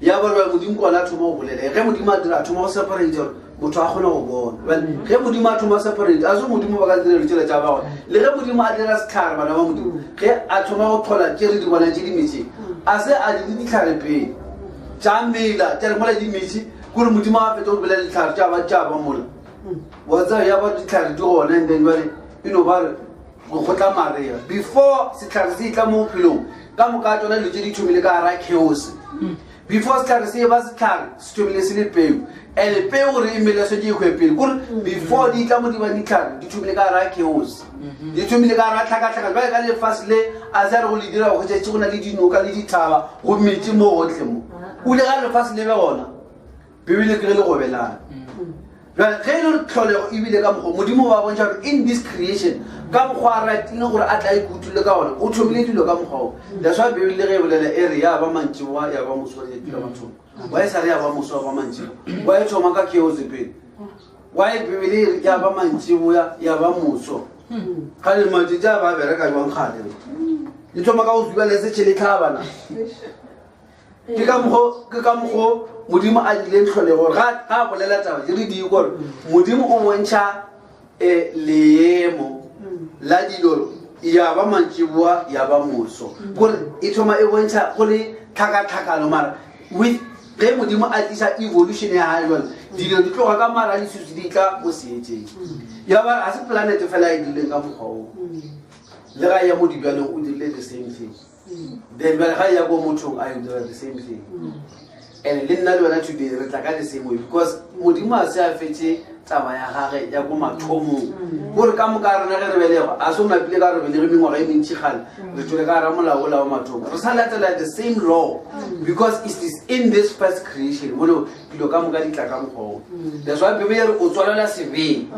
ya balwa modimo kona a thoma go bolela ge modimo a dira a thoma go separate gore motho a kgone go bona ge modimo a thoma separate a se modimo ba ka dira ditšela tša bagone le ge modimo a dira setlhare bana ba modimo ge a thoma go tlhola tše re di bona tše di metseng a se a di ditlhare pele tša mela tša re mola di metsi kore modimo a feta go bolela ditlhare tša ba mola wa tsa ya ba ditlhare di gona and then jale eno ba re go tla maria before setlhare se itla mo bophelong ka moka tsona dilo tše di thomile ka gara chaos before setlhare se ba setlhare se thomile se le peo and peo gore e mele se ke ekgwe pele kore before di tla mo di ba ditlhare di thomile ka gara chaos di thomile ka gara tlhakatlhaka jale ka lefase le a se a re go le dira go tšetše go na le dinoka le dithaba go metse mo gotlhe mo o ile ka lefase le be gona bibele ke ge le gobelana jale ge e le tlholego ebile ka mokgwa modimo ba bontšha gore in this creation ka mokgwa a ratile gore a tla ikutule ka gona o thomile dilo ka mokgwao that's why bibele ge e bolela e re ya ba mantšiboa ya ba moso wa ditula mathomo wa e sa re ya ba moso wa ba mantšibo wa e thoma ka chaos pele wa e bibele e re ya ba mantšiboa ya ba moso ga le matšitši a ba bereka jwang kgale di thoma ka go zuba le se tšheletlhabana ke ka mokgwa modimo a dileng tlholego ga a bolela taba di re di gore modimo o bontšha leemo la dilo ya ba mantšiboa ya ba moso gore e thoma e bontšha go le tlhakatlhakano mara with ge modimo a tlisa evolution ya gae jale dilo di tloga ka mara lesuse di tla mo seetšeng ya ba ga se planete fela e dileng ka mokgwa o le ga ya mo dibjalong o dirile the same thing then ga ya go mothong a dira the same thing and le nna le wena today re tla ka the same way because modimo a se a fetse taba ya gage ya ko mathomong gore ka moka rena ge re belego a se ona pile ka re belege mengwaga e mentši gale re tšwele ka ra molaola wa mathomo re sa latela the same law because it is in this first creation bolo dilo ka moka di tla ka mokgwa that's why Bible e re o tswalela sebeng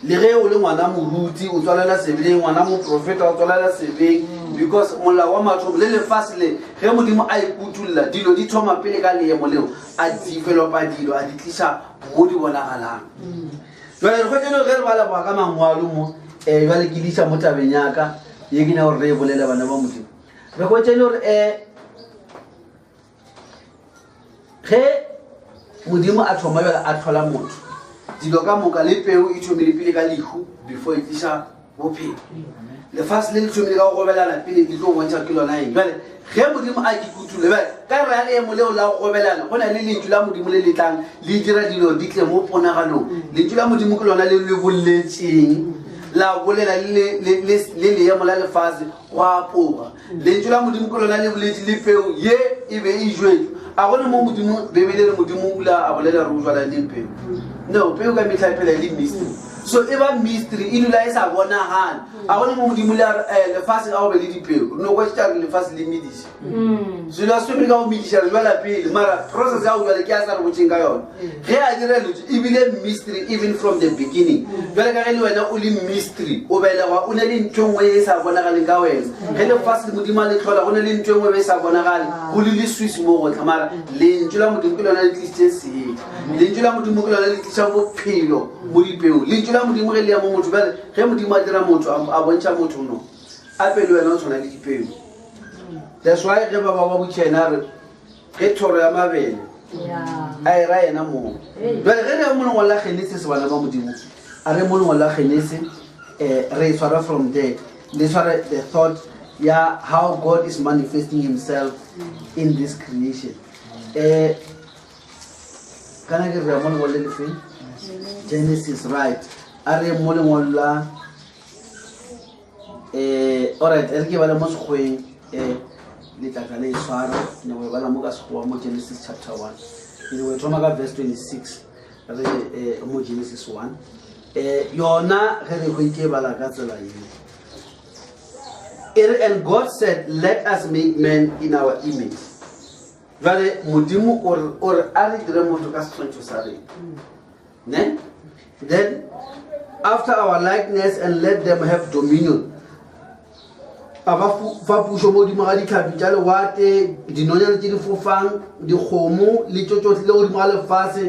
le ge o le ngwana moruti o tswalela sebeng ngwana moprofeta o tswalela sebeng because molao wa mathomo le lefase le ge modimo a ikutulla dilo di thoma pele ka leemo leo a developa dilo a di tlisa mo di bonagalang jale re kgwetsele ge re ba leboga ka mangwalo mo jale ke diša mo tabeng yaka ye ke nya gore re e bolele bana ba modimo re kgwetsele gore ge modimo a thoma jale a tlhola motho dilo ka moka le peo e thomile pele ka lehu before e tlisa bophelo lefase le le thomile ka go gobelana pele di tlo bontšha ke lona eng jale ge modimo a kekutule ka re ya leemo leo la go gobelana go na le lentšu la modimo le letlang le dira dilo di tle mo ponagalong lentšu la modimo ke lona le le boletseng la bolela le leemo la lefase go apoga lentšu la modimo ke lona le boletse le peo ye e be e jwetswe a gone mo modimo bebele re modimo ula a bolela re o jwalaneng peo no peo ka metlha phela le mystery so e ba mystery e lula e sa bonagane a gone mo modimo lefase a go be le dipeo no kwa tša re lefase le mediša selo a swemele ka go mediša re jwala pele mara process ya go jwale ke a sa re botšeng ka yone ge a dira lotse ebile mystery even from the beginning jwale ka ge le wena o le mystery o belegwa o ne le ntho ngwe e sa bonagaleng ka wena ge lefase le modimo a le tlhola go ne le ntho ngwe be e sa bonagale go le leswisi mo gotlha mara lentšu la modimo ke lona le tlisitše seedi lentšu la modimo ke lona le tlisa bophelo mo dipeo lentšu la modimo ge le ya mo motho bale ge modimo a dira motho a bontšha motho no a pele wena o tshwana le dipeo that's why ge ba ba botšhaena re ge thoro ya mabele a e ra yena moo jale ge re ya molengwa la Genesis bana ba modimo a re molengwa la Genesis re swara from there le swara the thought ya how God is manifesting himself in this creation kana ke re ya molengwa le lefeng Genesis right a re molengwa la alright re ke ba le mo sekgweng le tla le swara ne we bala mo ka sekgwa mo Genesis chapter 1 ile we thoma ka verse 26 re mo Genesis 1 yona ge re go ke bala ka tsela yeng and God said let us make man in our image vale modimo or ari dire motho ka setshwantsho sa rena ne then after our likeness and let them have dominion aba fa puso mo di maga di tlhapi tša lewate dinonyane tše di fofang dikgomo le tšotšotlhe le go di maga lefase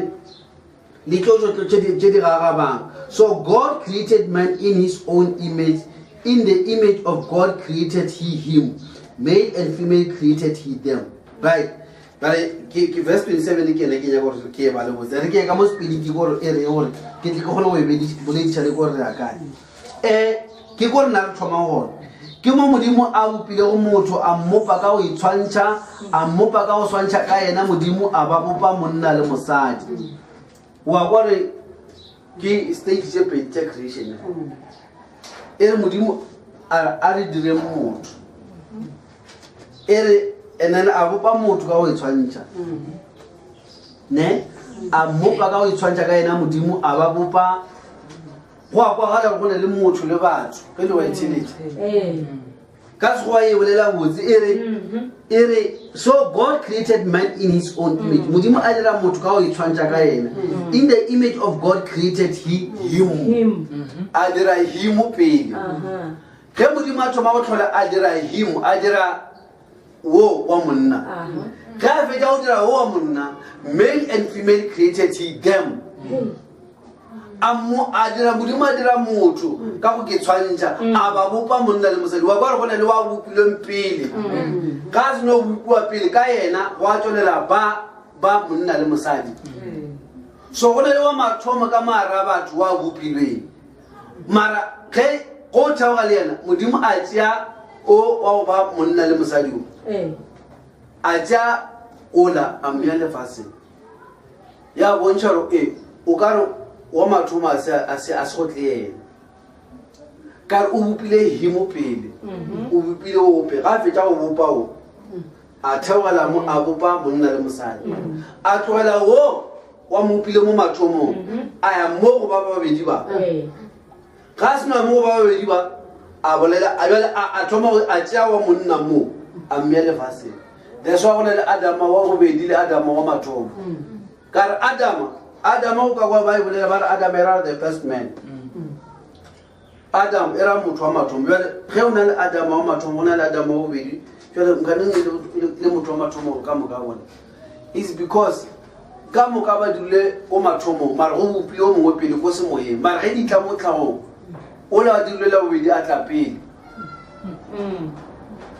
le tšotšotlhe tše di gagabang so God created man in his own image in the image of God created he him male and female created he them right but ke verse 27 ke ne ke nya gore ke ba le botse re ke ka mo spedi ke gore e re gore ke tle ke gona go e bedi boledi tšale gore re akane ke gore na re thoma gore ke mo modimo a bopile go motho a mmopa ka go itshwantšha a mmopa ka go swantšha ka yena modimo a ba bopa monna le mosadi wa gore ke stage tše pedi tša creation e re modimo a re dire motho e re and then a bopa motho ka go itshwantšha ne a mmopa ka go itshwantšha ka yena modimo a ba bopa go a kwa gala go ne le motho le batho ge le wa etšhelete ka sekgowa e bolela botse e re so God created man in his own image modimo a dira motho ka go itshwantšha ka yena in the image of God created he him a dira him pele ge modimo a thoma go tlhola a dira him a dira wo wa monna ge a fetša go dira wo wa monna male and female created he them a dira modimo a dira motho ka go ke tshwantšha a ba bopa monna le mosadi wa ba re go na le wa bopilweng pele ka se no bopiwa pele ka yena go a tswelela ba monna le mosadi so go na le wa mathomo ka mara batho wa bopilweng mara ge go theoga le yena modimo a tšea o wa go ba monna le mosadi a tšea ola a mmea lefaseng ya bontšha gore o ka re wa mathomo a se go tle yena ka re o bopile himo pele o bopile ope ga a fetša go bopa o a theogela mo a bopa monna le mosadi a tlogela wo wa mo pile mo mathomo a ya mo go ba babedi ba ga sena mo ba babedi ba a bolela a thoma a tšea wa monna mo a mmea lefaseng that's why go na le Adama wa bobedi le Adama wa mathomo ka re Adama o ka kwa ba bolela ba re Adam era the first man Adam era motho wa mathomo jwale ge o na le Adama wa mathomo o na le Adama wa bobedi jwale nkaneng le motho wa mathomo ka moka bona is because ka moka ba dule o mathomo mara go bopile o mongwe pele ko se moyeng mara ge di tla mo tlhagong o le wa dirulela bobedi a tla pele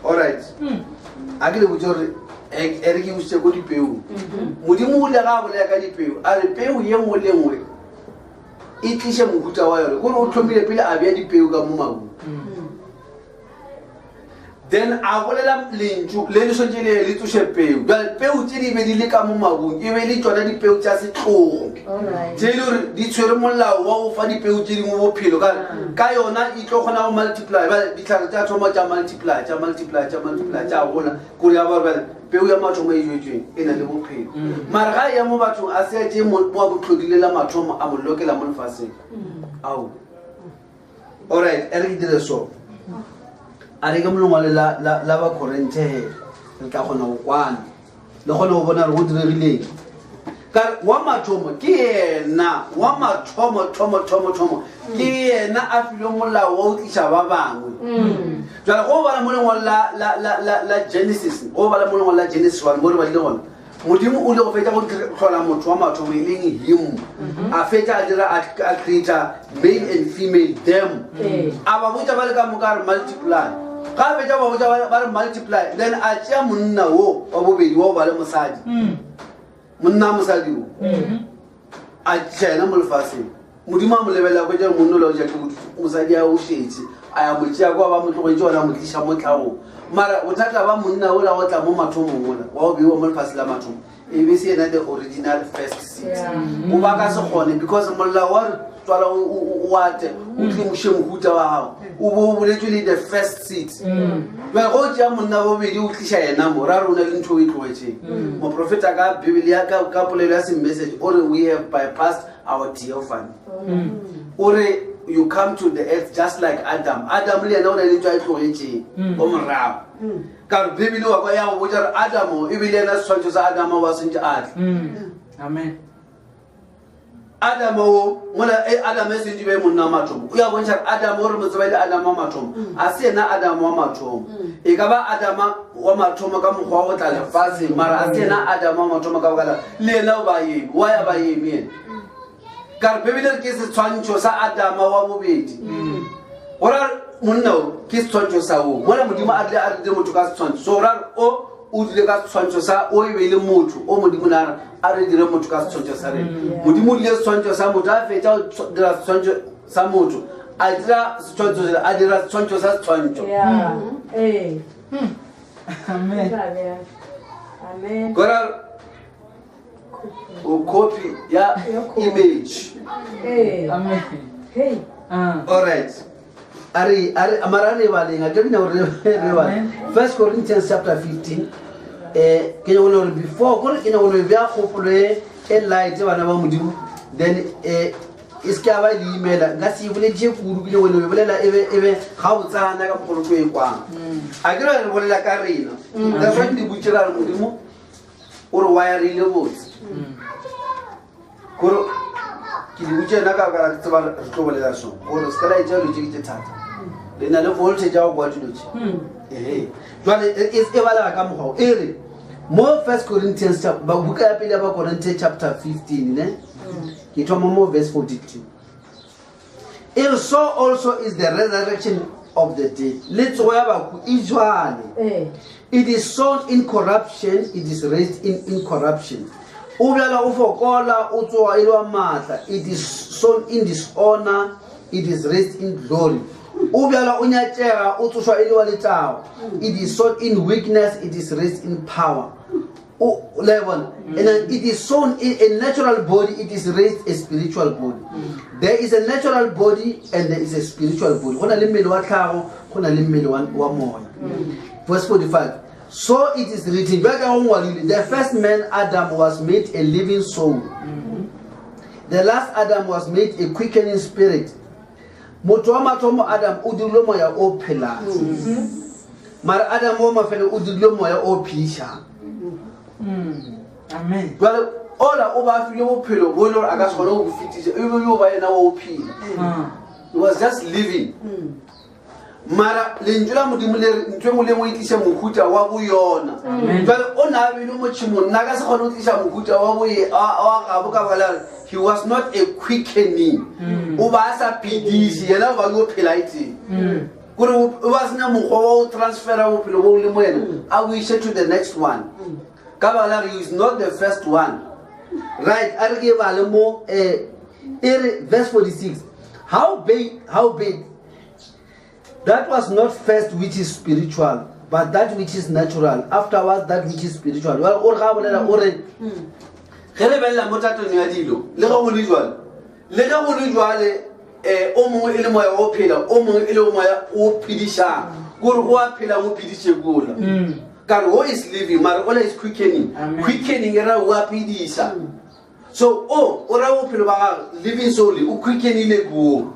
alright a ke le botse gore e re ke bositse ko dipeo modimo o le ga a bolela ka dipeo a re peo ye nngwe le nngwe e tliše mohuta wa yone gore o tlhomile pele a bea dipeo ka mo mabung then a bolela lentšu le le swantse le tsoše peo peo tše di be di le ka mo mabung e be le tsona dipeo tša setlogo tše e le gore di tshwere molao wa go fa dipeo tše dingwe bophelo ka yona e tlo kgona go multiply ditlhare tša thoma tša multiply tša gola kore ya bare peo ya mathomo e jetsweng e na le bophelo mara ga ya mo bathong a se tše mo a botlhodilela mathomo a molokela mo lefaseng ao alright e re ke dire so a re ka molongwale la ba Korinte re tla kgona go kwana le kgone go bona re go diregileng ka wa mathomo ke yena wa mathomo ke yena a file molao wa o tliša ba bangwe jwale go bala mo lengwalo la Genesis go bala mo lengwalo la Genesis 1 mo re ba dile gona modimo o le go fetša go tlhola motho wa mathomo e leng him a fetša a dira a creator male and female them a ba botša ba le ka moka re multiply ga fetša ba botša ba re multiply then a tšea monna wo wa bobedi wa o ba le mosadi monna mosadi o a tšhaena mo lefaseng modimo a mo lebelela ko jang monna o la o jake mosadi a o šetse a ya motšea kwa ba motlogetse ona mo tliša mo tlhagong mara bothata ba monna o la go tla mo mathomong ola wa o beiwa mo lefase la mathomo e be se ena the original first seed o ba ka se kgone because molao wa re tswala o ate o tle moše mohuta wa gago o bo o boletswe le the first seed jale go tšea monna bobedi o tliša yena mo ra rona le ntho o e tlogetseng moprofeta ka bibele ka polelo ya sem-message o re we have bypassed our theophany o re you come to the earth just like Adam le yena o na le ntho a e tlogetseng o morago ka re bibele wa kwa ya go botsa re Adamo e bile yena setshwantsho sa Adama wa sentse atle amen Adamo mola Adamo se di be monna mathomo o ya bontšha Adamo re motseba ile Adamo wa mathomo a se yena Adamo wa mathomo e ka ba Adama wa mathomo ka mokgwa wa go tla lefase mara a se yena Adamo wa mathomo ka bokala le yena o ba yemi wa ya ba yemi yena ka re bibele ke setshwantsho sa Adama wa bobedi ora monna ke setshwantsho sa o mola modimo a re motho ka setshwantsho so ora o dile ka setshwantsho sa o e be le motho o modimo na a re dire motho ka setshwantsho sa rena modimo dile setshwantsho sa motho a fetša o dira setshwantsho sa motho a dira setshwantsho a dira setshwantsho sa setshwantsho amen kora o copy ya image amen alright Ari amara re ba lenga ke bina re ba 1 Corinthians chapter 15 ke no no before ko ke no no bia khopole e light bana ba modimo then iska ba di imela nga si bole je kuru ke no no bolela ebe ga botsana ka mokolo ko e kwang a ke re bolela ka rena da fa di butšela re modimo o re wire le botse ko ke di butšela ka ka tsaba re tlo bolela so o re ska la itse le je thata le na le voltage ya go bua dilotse jwale e bala ka mogao e re mo 1 Corinthians buka ya pele ya ba Korinte chapter 15 ne ke thoma mo verse 42 it so also is the resurrection of the dead let's go ya ba ku ijwale it is sown in corruption it is raised in incorruption o bjala o fokola o tsoa ile wa matla it is sown in dishonor it is raised in glory o bjala o nyatšega o tsošwa ile wa letao it is sown in weakness it is raised in power level and it is sown in a natural body it is raised a spiritual body there is a natural body and there is a spiritual body gona le mmele wa tlhago gona le mmele wa moya verse 45 so it is written the first man Adam was made a living soul the last Adam was made a quickening spirit. Motho wa mathomo Adam o dirile moya o phelang. Mara Adam wa mafelo o dirile moya o phishang. Amen. Well, ola o ba file bophelo bo lo aka sona go fitisa e be yo ba yena o phila. He was just living. Mara lenjula modimo le ntwe mo le mo itlisha mohuta wa bo yona. Well, ona be lo mochimo nna ka se gone o tlisha mohuta wa bo wa ga bo ka bala. He was not a quickening. O ba sa pidisi yena ba go phela itse. Kore o ba sena mogwa wa o transfera bophelo bo le mo yena. I will share to the next one. Kabbalah is not the first one. Right, I'll give Alamo verse 46. How big? That was not first which is spiritual, but that which is natural. Afterwards, that which is spiritual. Well, all Kabbalah already. Helebella motato ni adilo. Lega unusual. Omo ile moya opela, omo ile moya opidisha. Gurwa pela mo pidishe gola. God is living, Marola is quickening. Quickening era wapidisa. So, ora opelo ba living solely, u quickening le go.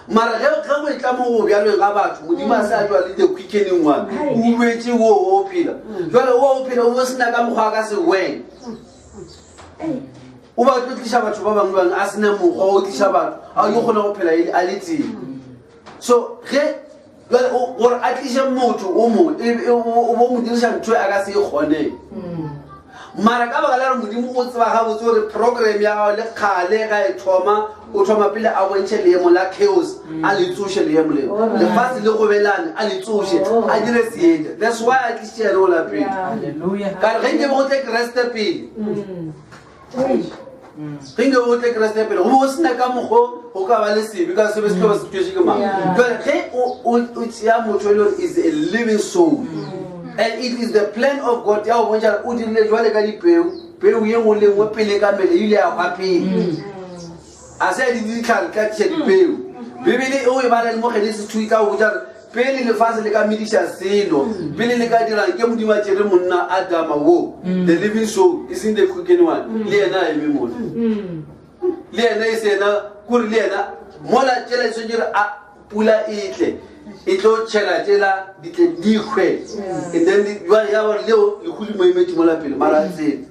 Mara ga we tla mo bya le ga batho, modimo sa twa le the quickening one. U wetse wo opela. Jwale wo opela o sena ka mogwa ka se wen. O ba tlisha batho ba bangwe bang a sena mogwa o tlisha batho. A yo gona go phela ile a letse. So, well, or at least a motor, or woman didn't try a say honey. Maracaba Mudimu was a program, ya le Kale, Toma, Utomapilla, I went to Lemola Chaos, Alitusha Lemle, the first little Velan, Alitusha. I didn't see it. That's why I just share all up. Hallelujah. But Ringo won't take rest the pay. Ringo won't take rest the pay. Who was Nakamoho? Because it was close to But is a living soul, and it is the plan of God. I said, you can't catch it. Baby, oh, about this tweet out. Peli le fase le ka midisha selo peli le ka dira ke modimo a tsere monna Adama wo the living soul is in the quickening one le ena e me mona le ena e sena kuri le ena mola tshela so dira a pula itle e tlo tshela tshela ditle dikhwe and then ya ba leo le khuli mo imeti mola pele mara tse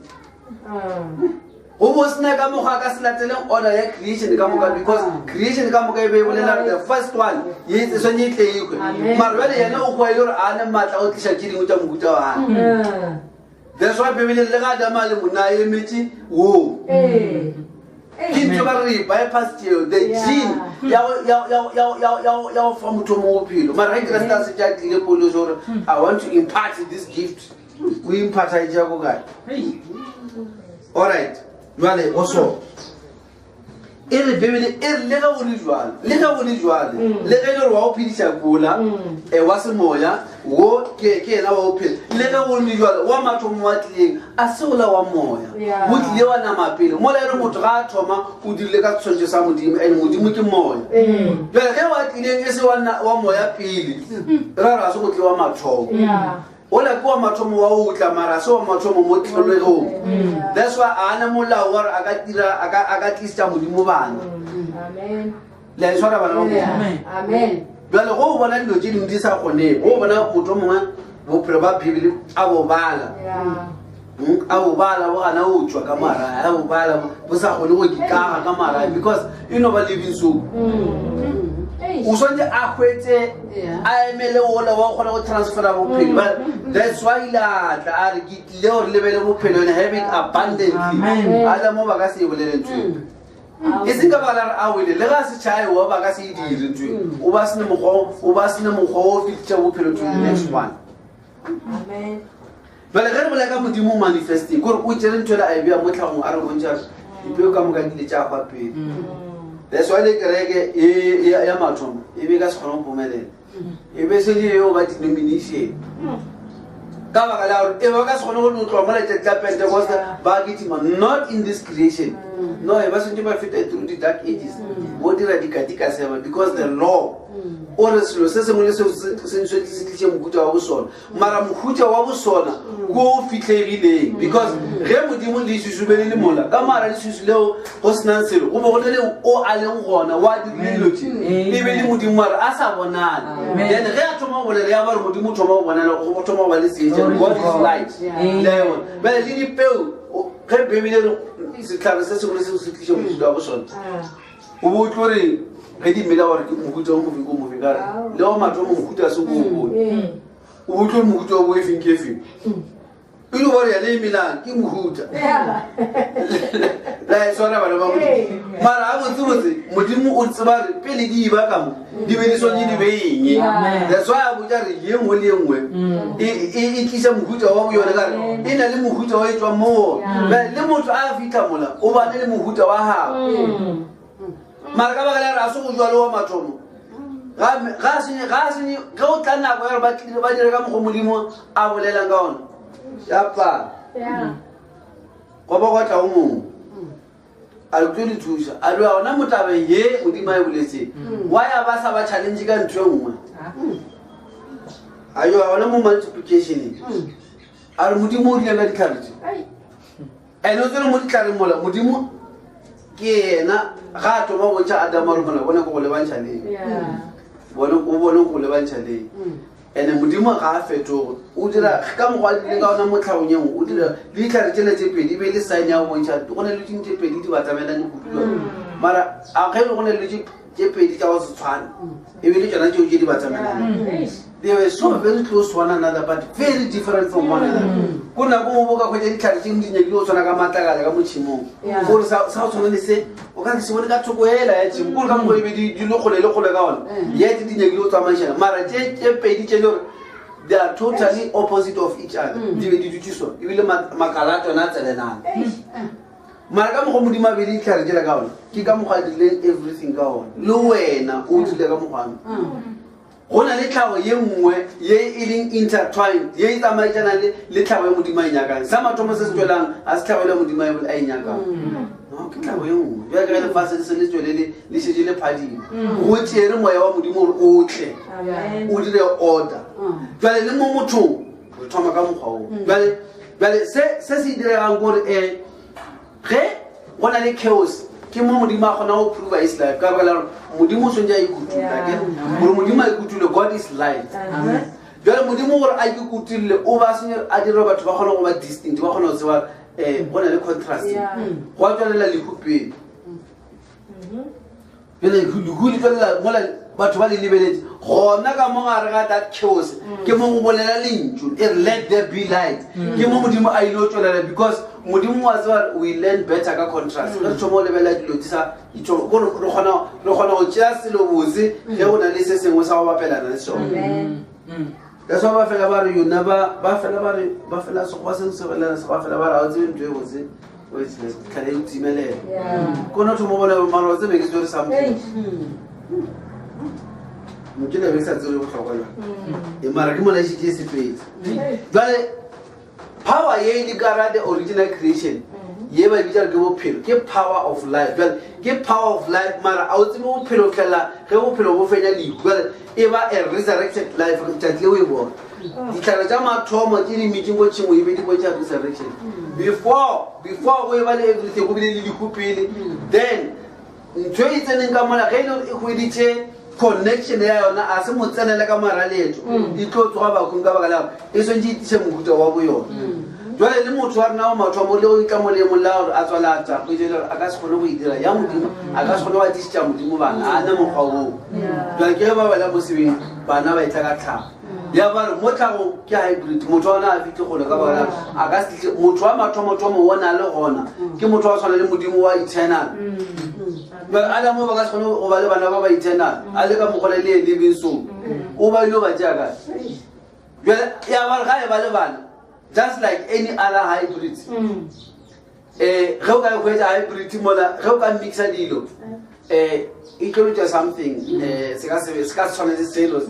o bosna ka mo ga ka selateleng order ya creation ka mo ka because creation ka mo ka e be bolela the first one ye so nye tle ikwe marwele yena o go ile re ana matla o tlisha kiding o tsa moguta wa that's why Bible le ga Adama le mona e meti wo Kinto ba re bypass you the gene ya from to mo philo mara ha Christ se ja tlile polo jore I want to impart this gift we impart a ja go ga all right Vale, also. Ele bebele lega unusual. Lega no wa opidisha kula e wase moya wo ke na wa opil. Lega unusual wa mathomo wa tleng asola wa moya. Motile wa na mapele. Mola re motho ga thoma o dile ka tshontshe sa modimo ene modimo ke moya. Jwale ge wa tleng e se wa moya pele. Ra se go tle wa mathomo. Ola kwa mathomo wa o tla mara so mathomo mo tlolego that's why ana mola wa aga tira aga tlisa modimo bana amen le swara bana amen bale go bona dilo tse dingwe di sa gone go bona motho mongwe bo preba Bible a bo bala bo ana o tswa ka mara a bo bala bo sa gone go dikaga ka mara because you know ba living so usonje akhwetse a emele ola wa khona go transfer bophelo but that's why la tla re ke le or lebele bophelo and having abundantly ala mo ba ka se bolele ntwe e se ka bala a wele le ga se chai wa ba ka se dire ntwe o ba sene mogho o fitša bophelo to the next one amen bale ge re bola ka modimo manifesting gore o tsere ntwe la a bia motlhangong a re bontša dipeo ka moka dile tša kwa pele that's why le kereke ya mathomo e be ka se kgona go pomelela e be se le yo ba denomination ka baka la gore e ba ka se kgone go tloa mo letšatši la Pentecost ba kitima not in this creation no ba sentse ba feta through the dark ages mo dira dikatika seba because the law ore selo se sengwe le se se tlise mohuta wa bosona mara mohuta wa bosona go fitlhegileng because ge modimo le susubele le mola ka mara le susu leo go sena selo go bo le o a leng gona wa diriloti e be le modimo mara a sa bonana then ge a thoma go le ya ba re modimo thoma go bonana go thoma go ba le seje what is light leo ba le dipeo ge bebele se tlhare se sengwe le se se tlise mohuta wa bosona o bo tlore ge di mela gore ke mohuta o mofe ko mofe kare le wa mathomo mohuta se ko o bone o bo tlore mohuta o bo e feng ke feng pele gore ya le melang ke mohuta la sona bana ba modimo mara a botsebotse modimo o tseba re pele di ba ka mo di be di sonye di be enye that's why a botsa re ye nngwe le nngwe e tlisa mohuta wa bo yone kare e na le mohuta wa e tswa mo le motho a fitlha mola o bane le mohuta wa gago mara ka baka la re a se go jwa le wa mathomo ga senye ge o tla nako ya gore ba dire ka mokgo modimo a bolelang ka ona yapa go ba go tla o mongwe a le tlo le thusa a le ona motabeng ye modimo a e boletseng wa ya ba sa ba challenge ka ntho e nngwe ayo ona mo multiplication a re modimo o rile ka ditlharetse ene o tsere mo ditlhareng mola modimo ke yena ga a thoma bontšha adama re mola bone ko go lebantšha leng o bone go lebantšha leng ene modimo ga a fetoge o dira ka mokgwa le ka ona motlhagong e nngwe o dira le ditlhare tsele tse pedi be le sign ya go bontšha go ne le tšeng tse pedi di ba tsamaelane kutulwa mara a kgele go ne le tse pedi tsa go se tshwane e be le tsona tseo tse di ba tsamaelane they were so very close to one another but very different from one another ko nako mo boka kgwetsa ditlhare tse di nyakile go tshwana ka matlakala ka motšhimong gore sa go tshwana le se o ka se bone ka thoko hela ya tšhimo kore ka mokgwa ebe di le kgole le kgole ka ona yete di nyakile go tsamaišana mara tse pedi tse le gore they are totally opposite of each other di be di dutšiswa ebile makala a tsona a tselenana mara ka mokgwa modimo a bele ditlhare tsela ka ona ke ka mokgwa a dirileng everything ka ona le wena o dirile ka mokgwane go na le tlhago ye nngwe ye e leng intertwined ye e tsamaisana le tlhago ya modimo a e nyakang sa mathomo se se tswelang a se tlhago le modimo a e nyakang ke tlhago ye nngwe bja ka lefase le se le tswelele le šetse le phadimo go tšere moya wa modimo gore o tle o dire order jale le mo mothong re thoma ka mokgwa o jale se se diregang kore ge go na le chaos ke mo modimo a kgona go prove his life ka baka la modimo o swantse a ikutula ke gore modimo a ikutule God is light jale modimo gore a ikutulile o ba senye a dire batho ba kgona go ba distinct ba kgona go tseba go na le contrast go a tswalela lehu pele pele lehu le tswalela mola batho ba le lebeletse gona ka mo gare ga that chaos ke mo go bolela lentšu e let there be light ke mo modimo a ile o tswelela because modimo wa tseba we learn better ka contrast re thoma o lebelela dilo tsa re kgona go tšea selo botse ge o na le se sengwe sa go bapelana le sone that's why ba fela ba re yona ba fela sekgwa se se belela se ba fela ba re a o tsebe ntho e botse o tlhale o timelela kone thoma bona mara o tsebe ke tsore something mokile be sa tsere botlhokwa e mara ke mola šitše sepedi jale power ye di kara the original creation ye ba bitša ke bophelo ke power of life jale ke power of life mara a o tsebe bophelo tlela ge bophelo bo fenya lehu jale e ba a resurrected life tšatile o e bona ditlhare tša mathomo tše di metšeng go tšhengwe e be di bontša resurrection before go e ba le everything go bile le lehu pele then ntho e tseneng ka mola ge e le e hweditše connection ya yona a se mo tsenela ka mara letso di tlo tsoga bakong ka baka la e swantse e tiše mohuta wa bo yona jale le motho wa rena o mathomo le go itla molemong la gore a tswalata go itsele a ka se kgone go e dira ya modimo a ka se kgone go atišitša modimo bana a na mokgwa oo jale ke ge ba bela mosebeng bana ba etla ka tlhago ya ba re mo tlhagong ke hybrid motho wa ona a fitlhe gole ka baka a ka se motho wa mathomothomo o na le gona ke motho wa tshwana le modimo wa eternal Adamo ba ka se kgone go ba le bana ba ba eternal a le ka mokgole le living soul o ba ile ba jaaka ya ba ga e ba le bana just like any other hybrid ge o ka hwetša hybrid mola ge o ka mixa dilo e tlo tša something se ka se tshwane le selo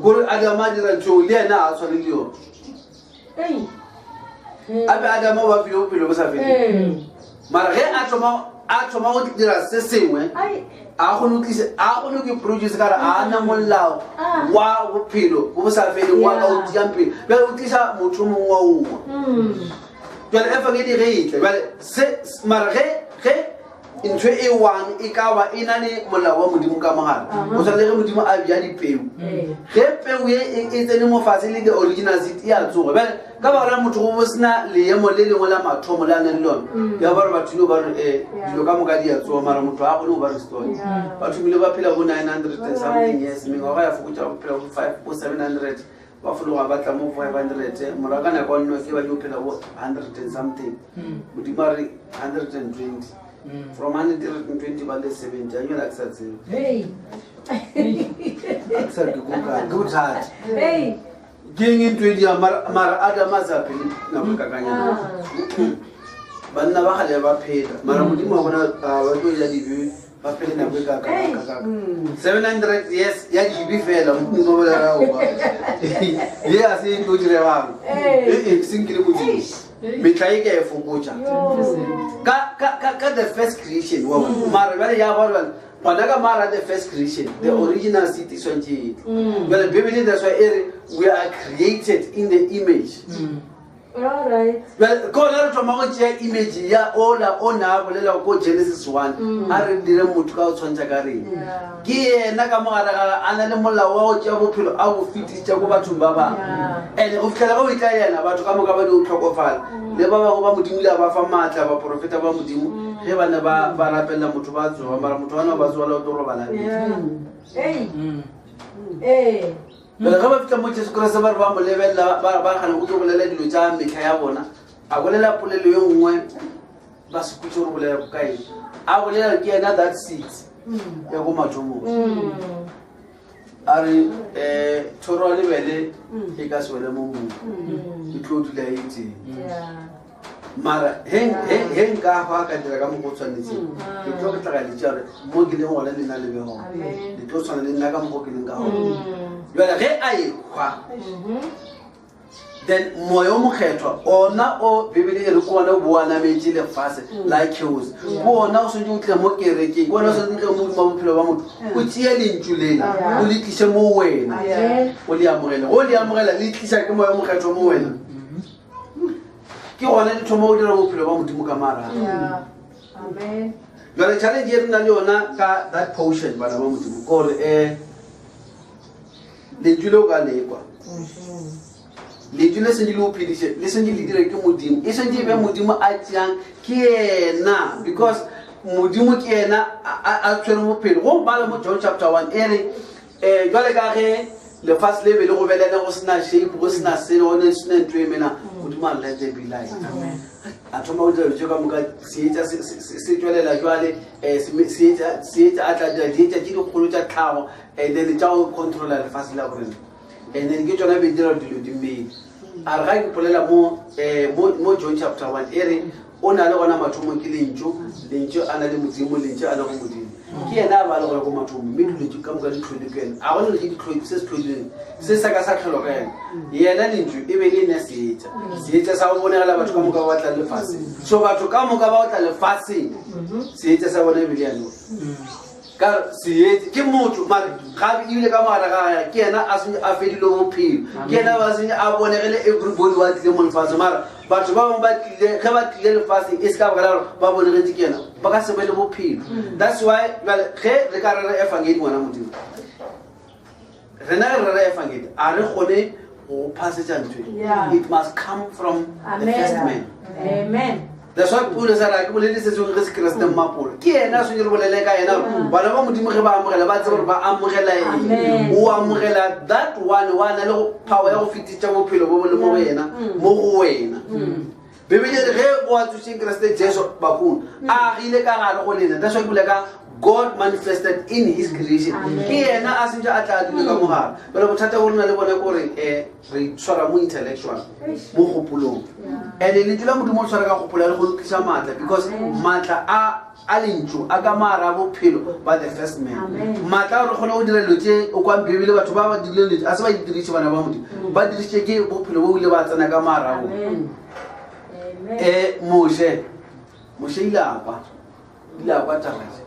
gore Adamo a dira ntho le ena a tshwane le yone ape Adamo ba phile bophelo bo sa fele mara ge a thoma go dira se sengwe a go ke produce ka ra ana molao wa bophelo bo sa feleng wa o diampele be o tlisa motho mongwe wa uwa jwale e fangedi ge itle jwale se mara ge ntho e wang e ka ba e na le molao wa modimo ka mogare o tshwana le ge modimo a bja dipeo ge peu e tsene mo fatshe le di-original seed e a tsoga jale ka ba gora motho go bo sena leemo le lengwe la mathomo le a nang le lone ya ba re bathule ba re dilo ka moka di a tsoga mara motho a gone go ba restore batho bile ba phela go 900 and something years mengwaga ya fokotsa go phela go 700 ba fologa ba tla mo 500 mora ka nako nno ke ba di phela go 100 and something modimo a re 120 from 120 ba le 70 a nyola aksa tseo aksa ke go thata geng in 20 mara adama za pele na go kakanya banna ba gale ba phela mara modimo wa bona ba tlo ya di ba phela na go kakaka 700 yes ya di fela modimo ba la go ye a se go dire ba singile go di mitlaike e fokotsa ka the first creation wa mara ba ya ba bona ka mara the first creation the original city sonje well the bible that's why we are created in the image all right well ko la re toma go tšea image ya ona ona bolela ko Genesis 1 a re dire motho ka o tshwantsa ka reng ke yena ka mogare ga ana le molao wa go tšea bophelo a go fititša go bathong ba bangwe and go fitlhela go itla yena batho ka moka ba di o tlhokofala le ba bangwe ba modimo le ba fa maatla ba profeta ba modimo ge ba ne ba rapelela motho ba tsoga mara motho wana ba tsoga le o tlo robala bele ga ba fitla mo Jesu Kriste ba re ba mo lebelela ba gane go tlo bolela dilo tša metlha ya bona a bolela polelo ye nngwe ba se kutse gore bolela bokae a bolela ke yena that seat ya go mathomong a re thoro a lebele e ka se wele mo mong ke tlo dula e teng mara he nka go ka dira ka mo go tshwanetseng ke tlo ke tla ga ditša re mo ke leng gona le nna le be gona le tlo tshwana le nna ka mo go ke leng ka gona jwale ge a ekgwa then moya o mokgethwa ona o bibele e re ko ona o boanametse lefase like hills ko ona o swantse o tla mo kerekeng ko ona o swantse o tla mo bophelo ba motho o tšea lentšu lela o le tlise mo wena o le amogela go le amogela le tlisa ke moya o mokgethwa mo wena ke gona le thomo o dira bophelo ba modimo ka maraga jwale challenge e re na le yona ka that potion bana ba modimo kore lentšu le o ka lekwa lentšu le sentse le o phediše le sentse le dire ke modimo e sentse be modimo a tšeang ke yena because modimo ke yena a tshwere bophelo go bala mo John chapter 1 e re jwale ka ge lefase le be le go belena go sena shape go sena seno one sena ntho e mena modimo a let there be light a thoma o dira ka moka seetša se tswelela jwale seetša a tla dira dietša tše dikgolo tša tlhago and then tša go controla lefase la borena and then ke tsona be dira dilo dimmedi a re ga ke polela mo John chapter 1 e re o na le gona mathomo ke lentšu a na le modimo lentšu a na go modimo ke yena a ba le gore go mathomo mme dilentšu ka moka di tlhole ke yena a gona le ke ditlhoi se se tlhoileng se sa ka sa tlholo ka yena lentšu e be le ene seetša sa go bonegela batho ka moka ba batla lefaseng so batho ka moka ba batla lefaseng seetša sa bona e be le yanong ka seetše ke motho mare gape ebile ka mogare ga ke yena a fedile bophelo ke yena ba senye a bonegele everybody wa tlile mo lefatshe mara batho ba bangwe ge ba tlile lefaseng e se ka baka la gore ba bonegetse ke yena ba ka se be le bophelo that's why ge re ka rera evangeli ngwana modimo rena re rera evangeli a re kgone go passetša ntho it must come from the first man. Amen. That's why Paul said I will listen to the Christ and Mapur. Kiena so you will like I know. But I want to ba amrela o amrela that one lo power of fititša bophelo bo le mo wena mo go wena. Bibele re go a tšeng Christ Jesu bakun. A ile ka gare go lena. That's why ke ka God manifested in his creation. Kiena a sentse a tla dile ka mogare. But bothata go rena le bona gore re tshwara mo intellectual mo gopolong. And le tla modimo tshwara ka gopola le go tlisa matla because matla a lentšu a ka mara bophelo ba the first man. Matla re kgone go dira lotse o kwa Bibele batho ba ba dirile lotse a se ba dirise bana ba modimo ba dirise ke bophelo bo ile ba tsena ka mara go Moshe moshila kwa taraje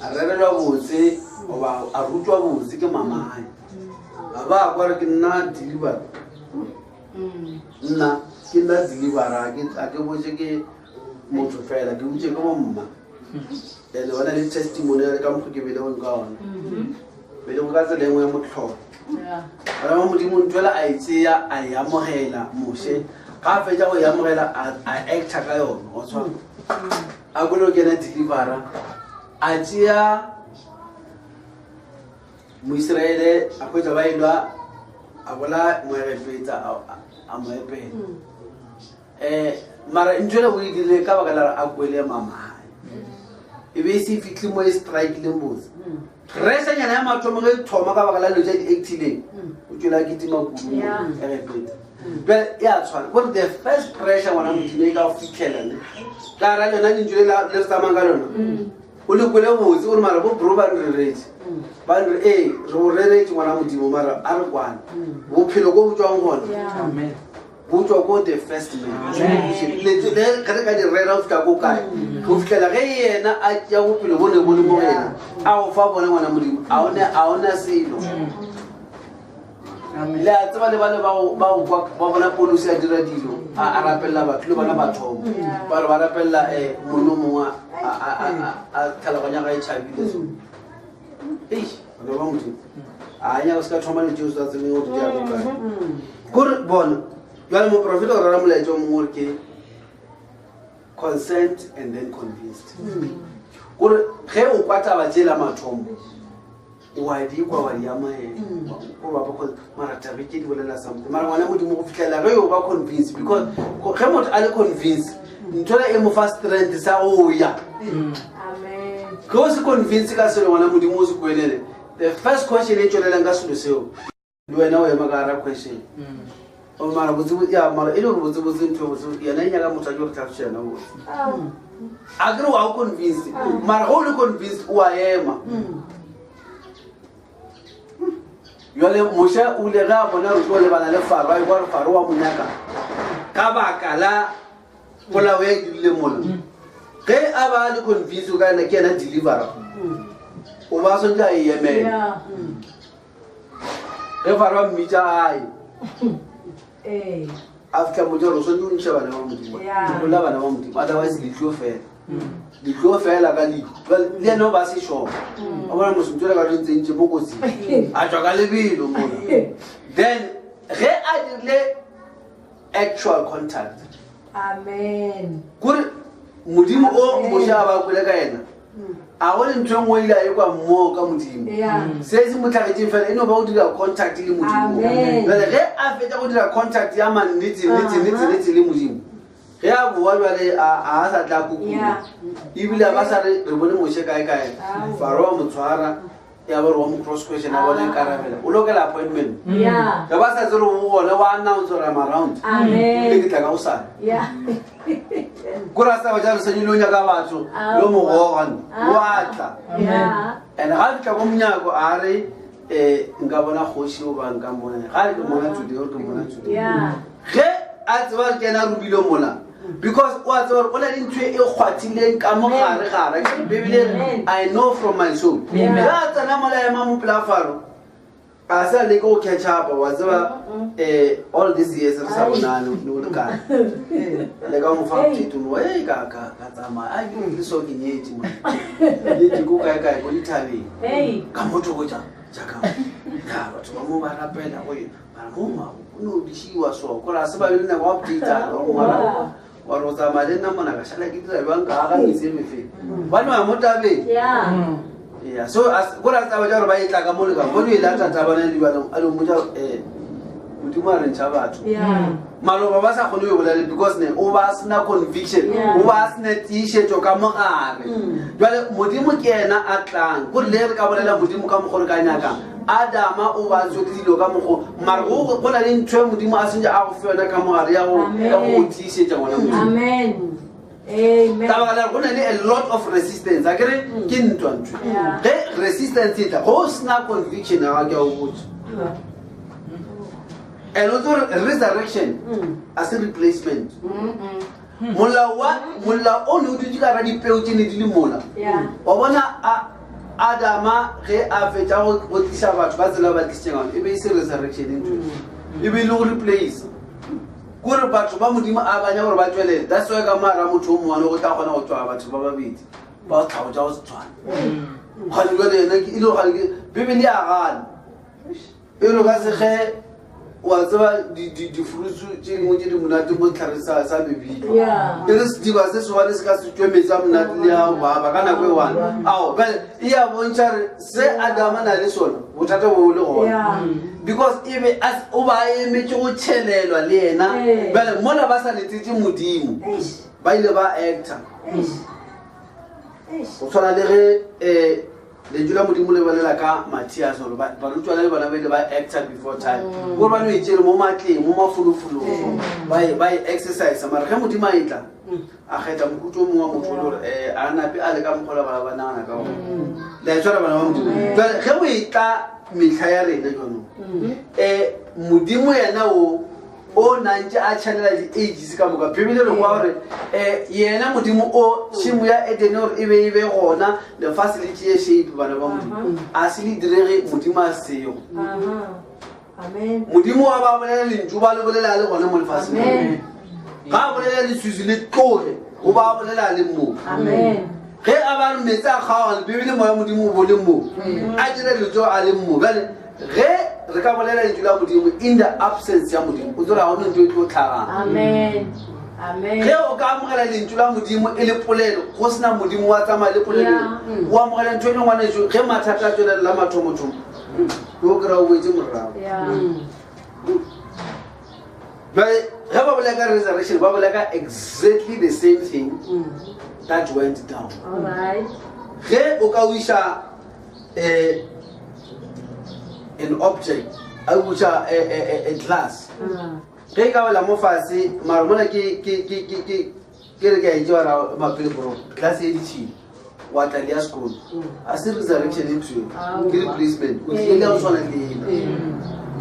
a rerelwa botse oba a rutwa botse ke mamae ba kwa re ke nna deliver nna ke nna deliver a ke botse ke motho fela ke botse ke bomma ene wena le testimony ya ka mokgo ke bele go nka ona bele go ka tsela engwe ya motlholo bara mo modimo ntwela a itseya a ya mogela moshe ga fetsa go ya mogela a acta ka yona go tshwana a go lo kena deliver a tseya mo Israele a go ba ilwa a bola mo re fetsa a mo epela mara ntwela go ile ka ba ka a kwele mama e be se fitli mo strike le mbozi resa nyana ya mathomo ge thoma ka baka la lo ja di-actileng o tšwela kitima kudu e repeta but ya tshwana gore the first pressure ngwana modimo e ka go fitlhelane ka ra lona lentšwe le se tsamang ka lona o le kwele botse gore mara bo bro ba nreretse ba nre re go reretse ngwana modimo mara a re kwane bophelo ko bo tswang gona botswa ko the first man le ka ka di rera o fika ko kae o fikela ge yena a tja bophelo bo ne bo le mo ena a o fa bona ngwana modimo a ona selo le a tseba le bana ba bona policy a dira dilo a rapella batho le bana ba thomo ba re ba rapella mono mongwe a tlhaloganya ga e tšhabile so bana ba modimo a nya go se ka thoma le tšeo sa tsebeng go di ya ko kae kore bona jwale moprofeta o rara molaetsa o mongwe ke consent and then convinced gore ge o kwa taba tsela mathomo wa di kwa wa di amaela gore ba ba mara tabe ke di bolela something mara ngwana modimo go fitlhela ge o ba convinced because ge motho a le convinced nthola e mo fa strength sa go ya ge o se convinced ka selo ngwana modimo o se kwelele the first question e tswelelang ka selo seo le wena o ema ka ara question o mara botse ya mara ile go botse ntho botse yana nya ka motho a go tlhafshela na botse a gre wa convinced mara go le convinced o a ema yo le mosha o le ga bona o le bana le faro ba go faro wa monyaka ka baka la pola we le mola ge a ba le convinced ka na ke na deliver o ba so ja e emela ge faro mmita ai after mojoro so ndi ntse bana ba modimo o la bana ba modimo otherwise le tlo fela ka le no ba se sho a bona mo sentse ka re ntse mo kotsi a tswa ka lebelo mo then ge a dirile actual contact amen gore modimo o mo ja ba kwele ka ena a go le ntwe ngwe ile a kwa mo ka modimo se se motlhagetseng fela eno ba o dira contact le modimo jale ge a fetsa go dira contact ya mannete le modimo ge a boa jale a sa tla kukula ebile a ba sa re bone moshe kae faro wa motshwara ya ba re wa mo cross question a bone karabela o lokela appointment ga ba sa tsere o gone wa announce gore am around le ke tla ka o sala kura sa ba jalo senyilo nya ka batho lo mo gogane wa tla and ga tla go mnyako a re nka bona kgoshi o ba nka bona ga ke mona today o ke mona today ge a tseba ke na rubilo mola because o a tseba o la dintwe e kgwathileng ka mo gare bebile I know from my soul ga tsana mola ya mamu plafaro a sa le go catch up wa tseba all these years re sa bonane no le ka le ka mo fa tito no ka tsama a ke le so ke nyeti mo le go kae go dithabe ka motho go ja ka ya batho ba mo ba rapela go ba mo no dishiwa so ko la se ba le na go update o mara wa ro tsama le nna mona ka shala ke dira bang ka ga mise mefe ba no mo tabe yeah so as go ra tsaba jalo ba itla ka mo le ka mo le la tata bana le bana a lo mo ja modimo a re ntšha batho maloba ba sa kgone go bolale because ne o ba sena conviction o ba sena tišetšo ka mogare jale modimo ke ena a tlang gore le re ka bolela modimo ka mogore ka nyakang adama o ba tswe dilo ka mogo mara go na le ntho modimo a sentse a go fe yona ka mogare ya go tišetša ngwana modimo amen amen ka baka la go na le a lot of resistance a kere ke ntwa ntho ge resistance e tla go sena conviction ga ke a o botse and also resurrection as a replacement mola o ne o dutse ka ra dipeo tse ne di le mola Yeah. wa bona Adama ge a fetša go tlisa batho ba tsela ba tlisitseng e be e se resurrection into e be le go replace gore batho ba modimo a banya gore ba tswelele that's why ka mara motho o mongwane go tla kgona go tswa batho ba babedi ba go tlhago tša go se tshwane gane jale ena e le gane bebele ya gane e re ka sege wa tseba difruitsu tše dingwe tše di monate mo tlhare sa bebile Yeah. e re sediba se segwane se ka se tšwe metsa monate le ya baba ka nako e one ao bele e ya bontšha re se Adama na le sona bothata bo le gona Yeah. because ebe o ba emetse go tšhelelwa le ena bele mola ba sa letsetse modimo Eish. ba ile ba actor Eish. Eish. go tshwana le ge lentswe la modimo le bolela ka Matthias gore barutwana le bona ba ile ba actor before time gore ba no e tšere mo matleng mo mafolofolo ba e exercise mara ge modimo a etla a kgetha mokutlo o mongwe wa motho gore a nape a le ka mokgola ba nagana ka gore le a tshwara bana ba modimo jale ge o etla metlha ya rena jonong modimo yena o nantse a chanela di-ages ka moka bibele re kwa gore yena modimo o tšhimo ya edene gore e be gona lefase le tšee shape bana ba modimo a se le direge modimo a seo Amen. modimo wa ba bolela lentšu ba le bolela le gona mo lefaseng Amen. ga a bolela leswisi le tloge o ba bolela le moo Amen. ge a ba re metsi a kgaogane bibele moya modimo o bo le moo a dire letso a le moo jale ge re ka bolela lentšu la modimo in the absence ya modimo o tsora gone ntho e tlo tlhagana Amen. Amen. ge o ka amogela lentšu la modimo e le polelo go sena modimo wa tsamaya le polelong o amogela ntho e le ngwaneso ge mathata a tswelela mathomothomo o kry-a o boetse morago Yeah. ge ba bolela ka resurrection ba bolela ka exactly the same thing that went down All right. ge o ka wiša an object a wiša a glass ge e ka wela mo fase mara mona ke re ke a itseara mapeleboro glass e ditšhile wa tla le ya sekolo a se resurrection e tshwe ke replacement o tlile le go tshwana le ena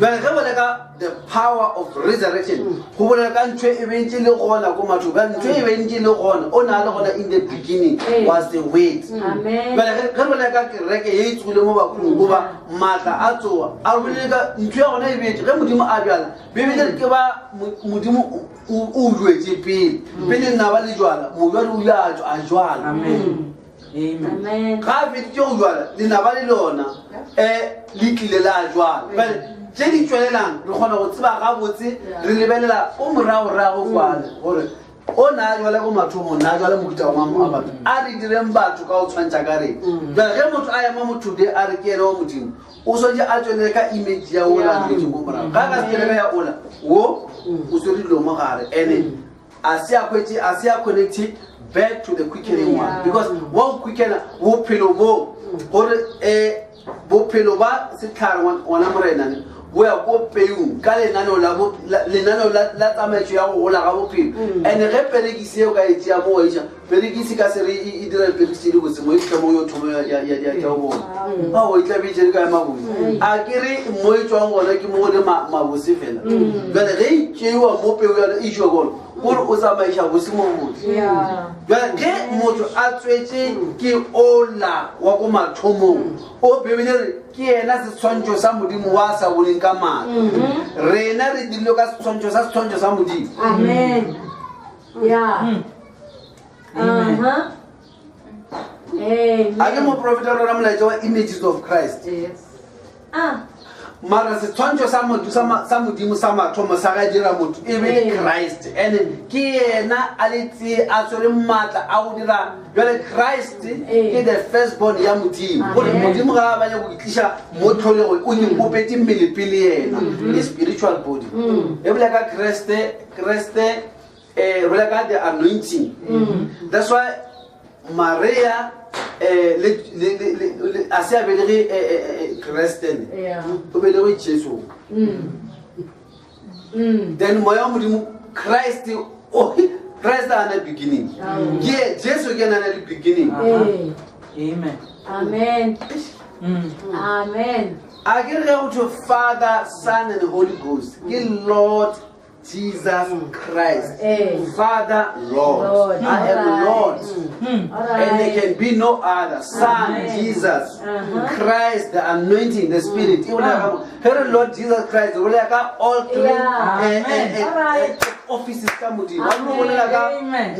jale ge bolela ka the power of resurrection go bolela ka ntho e bentse le gona ko matho ba ntho e bentse le gona o na le gona in the beginning was the wait Amen. jale ge bolela ka kereke ye e tswile mo bakong goba maatla a tsoa a bolele ka ntho ya gona e betse ge modimo a bjala bebele ke ba modimo o jwetse pele nna ba le jwala mojwale o ile a jwala Amen. ga a feditse go jwala lenaba le lona le tlile la jwala bale tše di tswelelang re kgona go tseba gabotse re lebelela o moragorago kwane gore o na a jwala ko mathomong na a jwala mokuta wa batho a re direng batho ka go tshwantšha ka reng jale ge motho a ema mothote a re ke ene wa modimo o swantse a tswelele ka image ya ola letseng ko morago ga ka seteleka ya ola wo o swere dilo mo gare and a se a connected back to the quickening one because one quickena bophelo bo gore bophelo ba setlhare ngwana morenane bo ya ko peung ka lenaneo la tsamaiso ya go gola ga bophelo and ge perekisi eo ka e tšea mo wa iša perekisi ka sere e dira perekisi le botse mo e fitlha mo yo thomo ya go bona a o e tlabetšene ka ya mabose a ke re mo e tswang gona ke mo go le mabose fela jale ge e tšeiwa mo peu yana e išwa gona gore o tsamaiša bose mo botle jale ge motho a tswetse ke ola wa ko mathomong o bebele re ke yena setshwantšho sa modimo wa sa boneng ka maatla rena re dirile ka setshwantšho sa modimo Amen. Yeah. Uh-huh. Amen. a ke moprofeta rona molaetša wa images of Christ Yes. Ah. mara setshwantšho sa modimo sa mathomo sa ga dira motho e be le Christ and ke yena a letsee a tshwere maatla a go dira jale Christ ke the firstborn ya modimo gore modimo ga a banya go itliša mo tlholegong o nkopetse mmele pele yena the spiritual body e bolela ka kreste bolela ka the anointing that's why Maria a se a belege Kristen o belege Jesu then moya modimo Christ a na beginning ke Jesu ke na le beginning Amen. Amen. Amen. a ke re go to Father, Son and Holy Ghost ke Lord Jesus Christ. Eh. Father, Lord. Lord. I am Alright. Lord. Alright. And there can be no other. Son, Amen. Jesus, Christ, the anointing, the Spirit. Here, Lord Jesus Christ, all three Yeah. Alright. offices come with you. Amen.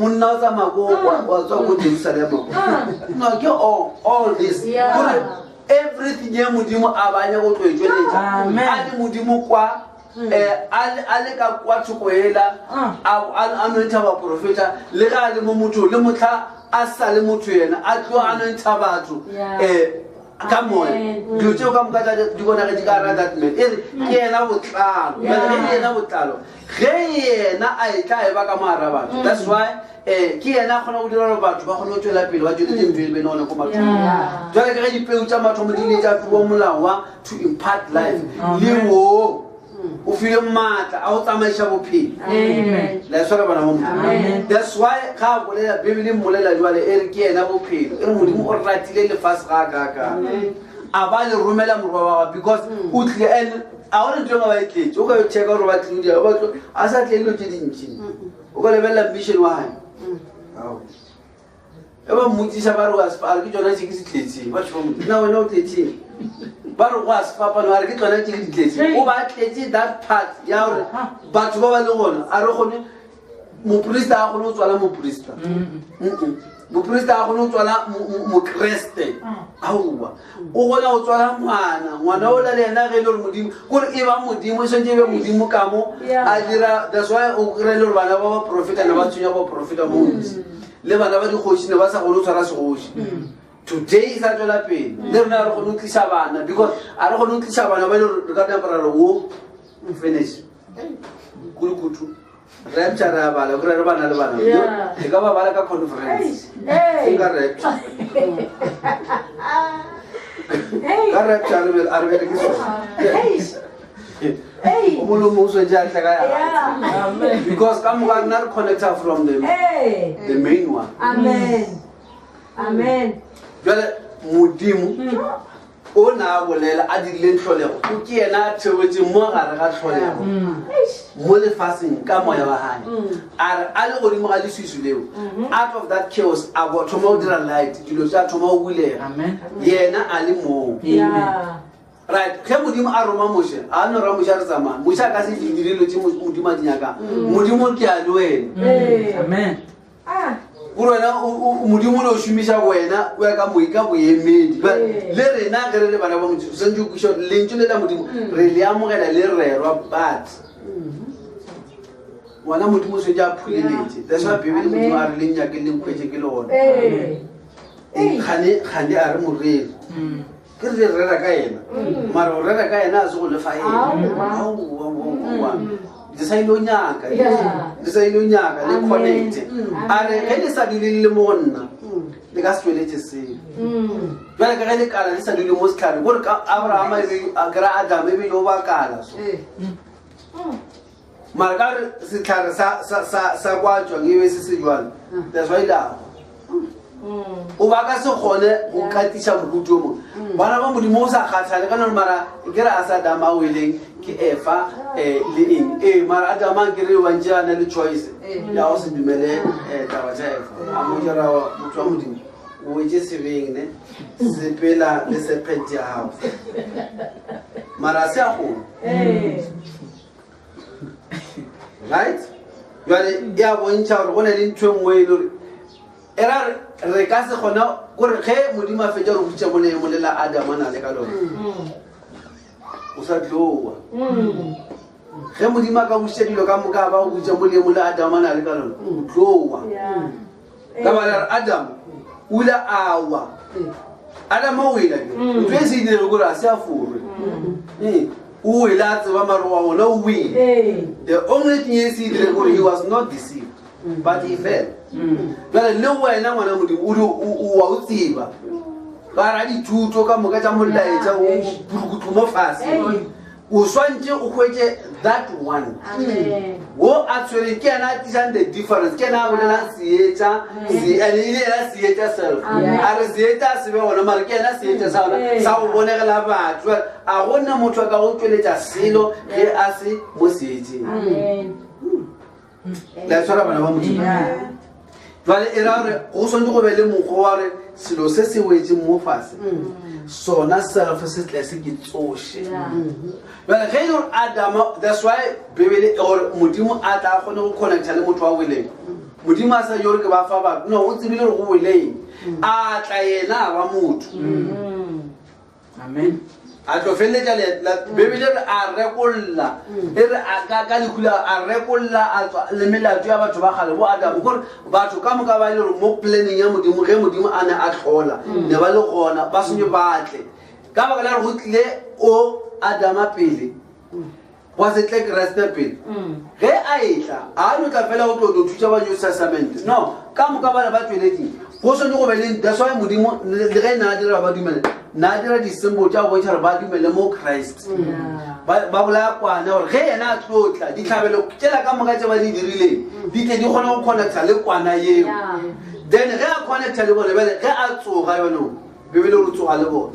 All this. Yeah. Everything you mudimu abanye go tloetšweletša Amen. a le modimo kwa a le ka kwa thokoela a nontšha baprofeta le ga a le mo motho le motlha a sa le motho yena a tlo a nontšha batho ka moya dilo tseo ka moka di bonage di ka ra that man e re ke yena botlalo ge le yena botlalo ge yena a e tla e ba ka moara batho that's why ke yena a kgona go dira gore batho ba kgone go tswela pele ba tsweletse ntho e le bene one ko mathong jale ka ge dipeo tša mathomo di ile tša fiwa molao wa to impart life le wo o file maatla a go tsamaiša bophelo la e swara bana mo moto that's why ga a bolela bebele mmolela jale e re ke yena bophelo e re modimo o ratile lefase ga kaka a ba le romela morwa wa gagwe because o tlile and a gone ntho nga ba e tletse o ka yo checka gore ba tlile a sa tle dilo tse dintšhi o ka lebelela mission wa gae e ba mmotsiša ba re go aspa ke tsona tse ke se tletseng ba tšhoa motho na wena o tletseng ba re go asfapano a re ke tsona tse ke di tletseng o ba tletse that part ya gore batho ba ba le gona a re gone moporista a gone o tswala moporista moporista a gone o tswala mokreste aowa o gona go tswala ngwana o la le ena ge e le gore modimo kore e ba modimo e swantse e be modimo ka mo a dira that's why o kry-e le gore bana ba baprofeta ne ba tshwenya baprofeta montsi le bana ba dikgoši ne ba sa gone o tshwara segoši today sa tswela pele le rena a re gone o tlisa bana because a re gone o tlisa bana ba e le gore re ka temporary wo finish kulukutu rapture re a bala kore re bana le bana e ka ba bala ka conference nka rapture ka rapture a re bele ke sona o molomo o swetse a tla ka because ka moka nna re connector from the main one jale modimo o na a bolela a dirile tlholego o ke yena a theoetseng mo gare ga tlholego mo lefaseng ka moya wa gae a re a le godimo ga leswisu leo out of that chaos a bo thoma o dira light dilo tsa thoma o bulega yena a le moo right ge modimo a roma moše a no ra moše a re tsamaya moše a ka se dirilo tse modimo a di nyakang modimo ke a le wena gore wena modimo le o šomiša wena o ya ka moi ka boemedi le rena ge re le bana ba modimo sentse o kuša lentso le la modimo re le amogela le rerwa but ngwana modimo o swetse a phuleletse that's why bebele modimo a re le nnyake le nkhwetse ke le gona kgane a re moreri ke re rera ka yena mara o rera ka yena a se go lefa ena le sa ile o nyaka le connecte a re ge le sa dule le mo gonna le ka se tsweletse selo jale ka ge le kala le sa dule mo setlhare kore abrahama a kry-a adam ebile o ba kala so mara ka re setlhare sa kwatswang ebe se se jwalo that's why lago o ba ka se kgone go katiša moruti o mongwe bana ba modimo o sa kgatlhale ka none mara ke re a sa dama a weleng ke efa le eng mara a dama ke re bantse a na le choice ya go se dumele taba tša efa a mo dira motho wa modimo o wetse sebeng ne sepela le sepente ya gago mara a se a gone right jale e a bontšha gore go ne le ntho e nngwe e le gore era re ka se gona gore ge modimo a fetša re butša molela adam a na le ka lona o sa tloa ge modimo a ka butša dilo ka moka ba go butša molemo le adam a na le ka lona o tloa ka bala adam o ile awa adam a wela ntho e se dire gore a se a forwe o wele a tseba mare wa gona o wele the only thing e se dire gore he was not deceived but he fell jale le wena ngwana modimo o wa o tseba ka ra dithuto ka moka tša molaetša o purukutu mo fase o swantse o hwetse that one wo a tshwereng ke yena a tisang the difference ke yena a bolelang seetša ile yena seetša self a re seetša a sebe gona mare ke yena seetša sa gona sa go bonegela batho a gona motho a ka go tsweletša selo ge a se mo seetšeng la tshwara bana ba modimo jwale e ra gore go tshwanetse go be le mokgwa wa re selo se se wetseng mo fase sona self se tle se ke tsoše jwale ge e le gore adama that's why bebele gore modimo a tla kgone go connecta le motho wa weleng modimo a sa jore ke ba fa batho no o tsebile gore go weleng a tla yena a ba motho Amen. a tlo feleletša bebele re a rekolla e re ka lekgula a rekolla le melato ya batho ba gale bo adamo gore batho ka moka ba ile gore mo planning ya modimo ge modimo a ne a tlhola ne ba le gona ba senye batle ka baka la re go tlile o adama pele wa se tle kreste pele ge a etla a no tla fela go tlo thuša ba new testament no ka moka bana ba tsweletseng go tshwanetse go be le that's why modimo le ge na dira ba dumela na dira di-symbol tša go bontšha gore ba dumele mo Christ ba bolaya kwana gore ge yena a tlotla ditlhabelo tšela ka moka tše ba di dirileng di tle di kgone go connecta le kwana yeo then ge a connecta le bone bele ge a tsoga yonong bebele gore tsoga le bone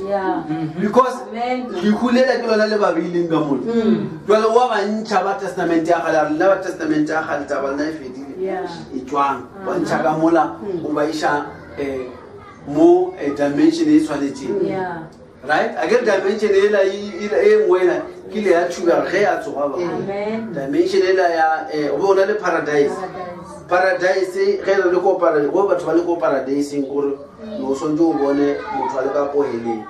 because lehulela ke lona le ba beileng ka mone jale wa bantšha ba testament ya gale a rena ba testament ya gale taba lena e fedile e tswang ba ntšha ka mola o ba iša mo dimension e tshwanetseng right a ke dimension ela e ngwela ke le ya thuba ge a tsoga ba dimension ela ya o bona le paradise ge re le ko paradise go batho ba le ko paradise gore no sonje o bone motho a le ka poheleng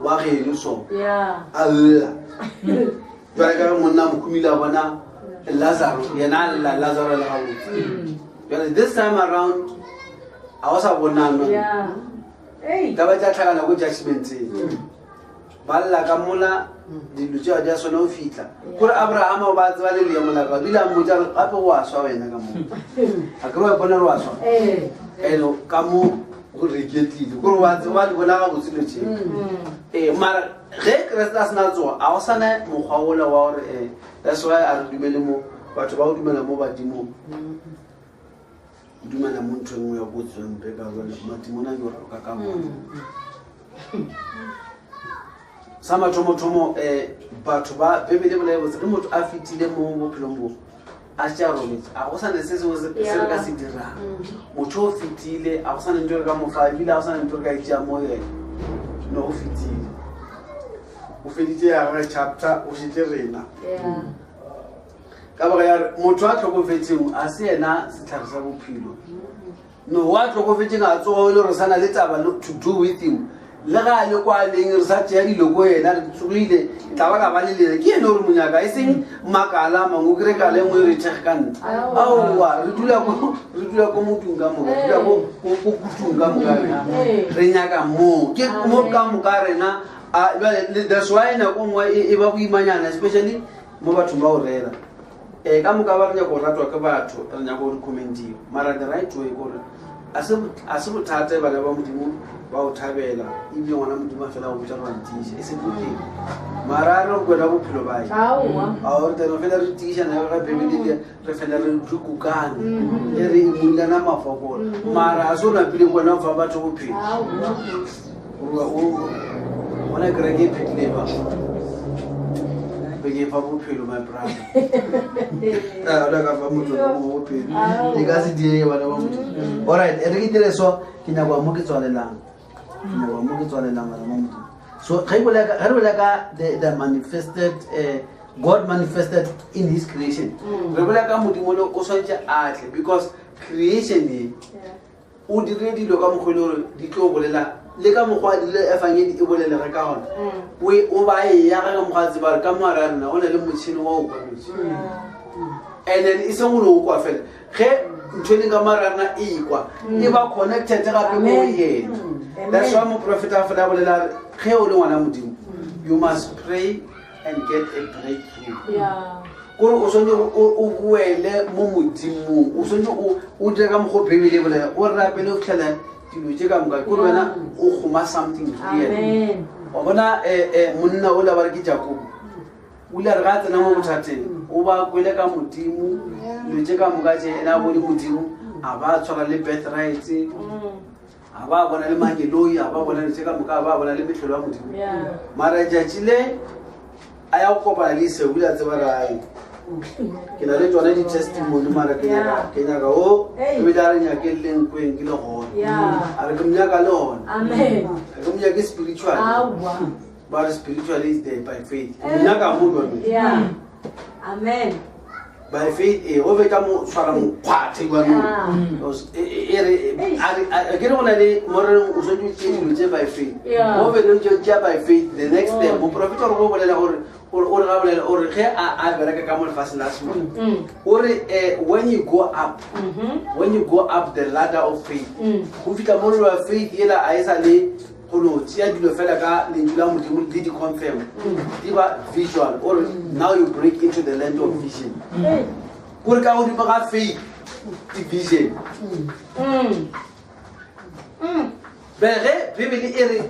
wa geno so alla ba ka monna mo kumila bona Lazarus yena Lazarus le gautsi this time around a o sa bonana ka ba tla tlhagana go judgment ba lla ka mola dilo tšeo di a sone o fitlha gore Abraham o ba tseba le leemo la ka dila mmotsa re gape o a swa wena ka moo a kere wa bona re wa swa eno ka mo go reketlile gore wa di bona ga botsilo tšeo mara ge kreste a sena tsoga a go sana mokgwa ola wa gore that's why a re dumele mo batho ba go dumela mo badimong dumela mo ntho engwe ya botswempe ka jale madimona ke gore o ka ka bona sa mathomo batho ba bebele bola botse le motho a fetile mo bophelong bo a tša robetse a go sane se sengwe se re ka se dirang motho o fetile a go sane ntho re ka mofa ebile a go sane ntho re ka itšea mo yena no o fetile o feditse ya gage chapter o šetse rena ka baga ya motho a tlhokofetseng a se yena setlhare sa bophelo no wa tlhokofetseng a tsoga le re sana le taba to do with him le ga le kwa leng re sa tšea diloko yena re tsogile taba ka ba le lena ke ene gore monyaka e seng makala mangwe o kry ka le ngwe re thege ka nna aowa re dula ko motung ka moka dula ko kutung ka moka re nyaka moo ke mo ka moka rena that's why nako nngwe e ba boimanyana especially mo bathong ba o rera ka moka ba re nyako go ratwa ke batho re nyako go recommentiwa mara the right way kore a se bothata bana ba modimo ba o thabela ebile ngwana modimo a fela go botsa gore ntiša e se boteng mara a re go kwela bophelo bae a gore teno fela re tiišana ga bebelele re fela re kukane e re imolelana mafokole mara a se o napile kona o fa batho bophelo gona kereke e phetile ba ke fa bophelo my brother a ka fa motho mo bophelo e ka se die bana ba motho alright e re ke dire so ke nyaka mo ke tswalelang bana ba motho so ga re bola ka the manifested God manifested in his creation re bola ka modimo le o swantse atle because creation e o dire dilo ka mogolo gore di tlo bolela le ka mogwa di le efangedi e bolele re ka gona o ba ya ga mogwa tseba ka mara rena o ne le motšhini wa o kwa motšhini and then e seng go kwa fela ge ntšhweni ka mara rena e kwa e ba connected gape mo yena that's why mo profeta a fela bolela ge o le ngwana modimo you must pray and get a breakthrough kore o swantse o boele mo modimong o swantse o dire ka mokgwa bebele bolela o rapele o fitlhela dilo tse ka moka kore wena o goma something real wa bona monna o la ba re ke Jacob o ile re ga tsena mo bothateng o ba kwele ka modimo dilo tse ka moka tse ena bone modimo a ba tshwara le birthright a ba bona le mangeloi a ba bona le tse ka moka a ba bona le metlhelo ya modimo mara jatši le a ya go kopana le iseo o ile a tseba rae ke na le tsone di-testimony mara ke nyaka o ebile a re nyake leng kweng ke le gona a re ke mnyaka le gona a ke mnyake spiritual but spiritually is there by faith mnyaka mo lone by faith go feta mo tshwara mokgwathe ke re go na le moreng o swetse tse dilo tse by faith go feteng tšea by faith the next step moprofeta gore go bolela gore o re ga bolela o re ge a bereka ka mo lefatshe la semole o re when you go up the ladder of faith go fitlha mo lwa faith ela a e sa le go tšea dilo fela ka lentswe la modimo le di-confirm di ba visual or now you break into the land of vision kore ka godimo ga faith ke vision bege bibele e re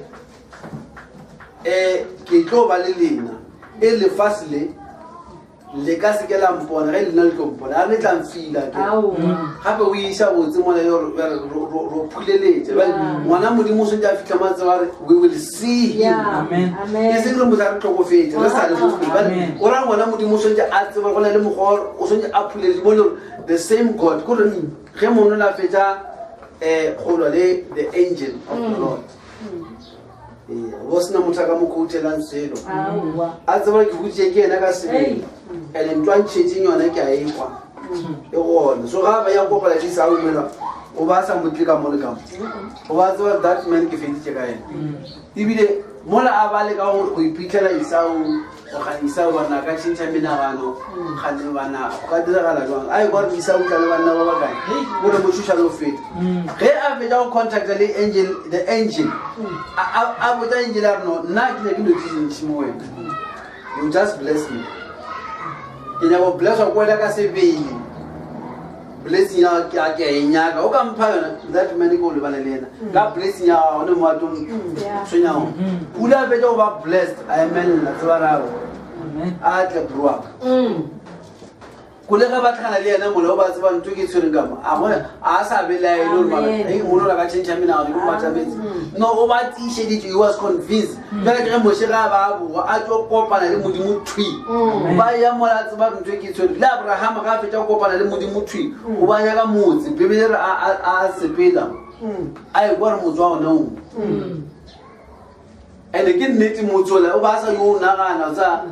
ke tlo ba le lena e lefatshe le ka se ke la mpona ge lena le tlo mpona a le tla mfila ke gape o isa botse mona ro phuleletse ngwana modimo o swetse a fitlha matse ba re we will see him e se ke re motho a re tlhokofetse re sa le bofele o ra ngwana modimo o swetse a tseba go na le mogoro o swetse a phuleletse bone gore the same god kore ge mono la fetsa golwa le the angel of the lord go sena motho a ka mo koutelang selo a tseba ke botse ke ena ka sebele and ntwantšhetseng yona ke a ekwa e gona so ga ba ya kopela di sa umela o ba sa motle ka mo le kamo o ba tseba that man ke feditše ka ena ebile mola a ba le ka go iphitlhela isao go ga isao bana ka tšhentšha menagano gane bana go ka diragala jwang a e kwa re isao tla le banna ba bakae gore mošuša le go feta ge a fetša go contacta le the angel a botsa angel a re no nna ke ne ke notsentši mo wena you just bless me ke nyaka go blesswa kwela ka sebele blessing ya ke a e nyaka o ka mpha yona that man ke o lebane le ena ka blessing ya gone mo atong tshwenyago pula a fetša go ba blessed a emelela tsebararo a tle broak kole ge ba tlhana le ena mola o ba tseba nto ke tshwereng kama a sa belaele mono la ka tšhentšha menagano ke matametse no o ba tiišeditše he was convinced fela ke ge moše ga ba boga a tlo kopana le modimo thwi ba ya mola tseba nto ke tshwere le abrahama ga a fetša go kopana le modimo thwi o ba nyaka motse bebele re a sepela a e kwa re motse wa gone o and ke nnete motsola o ba sa yo o nagana tsa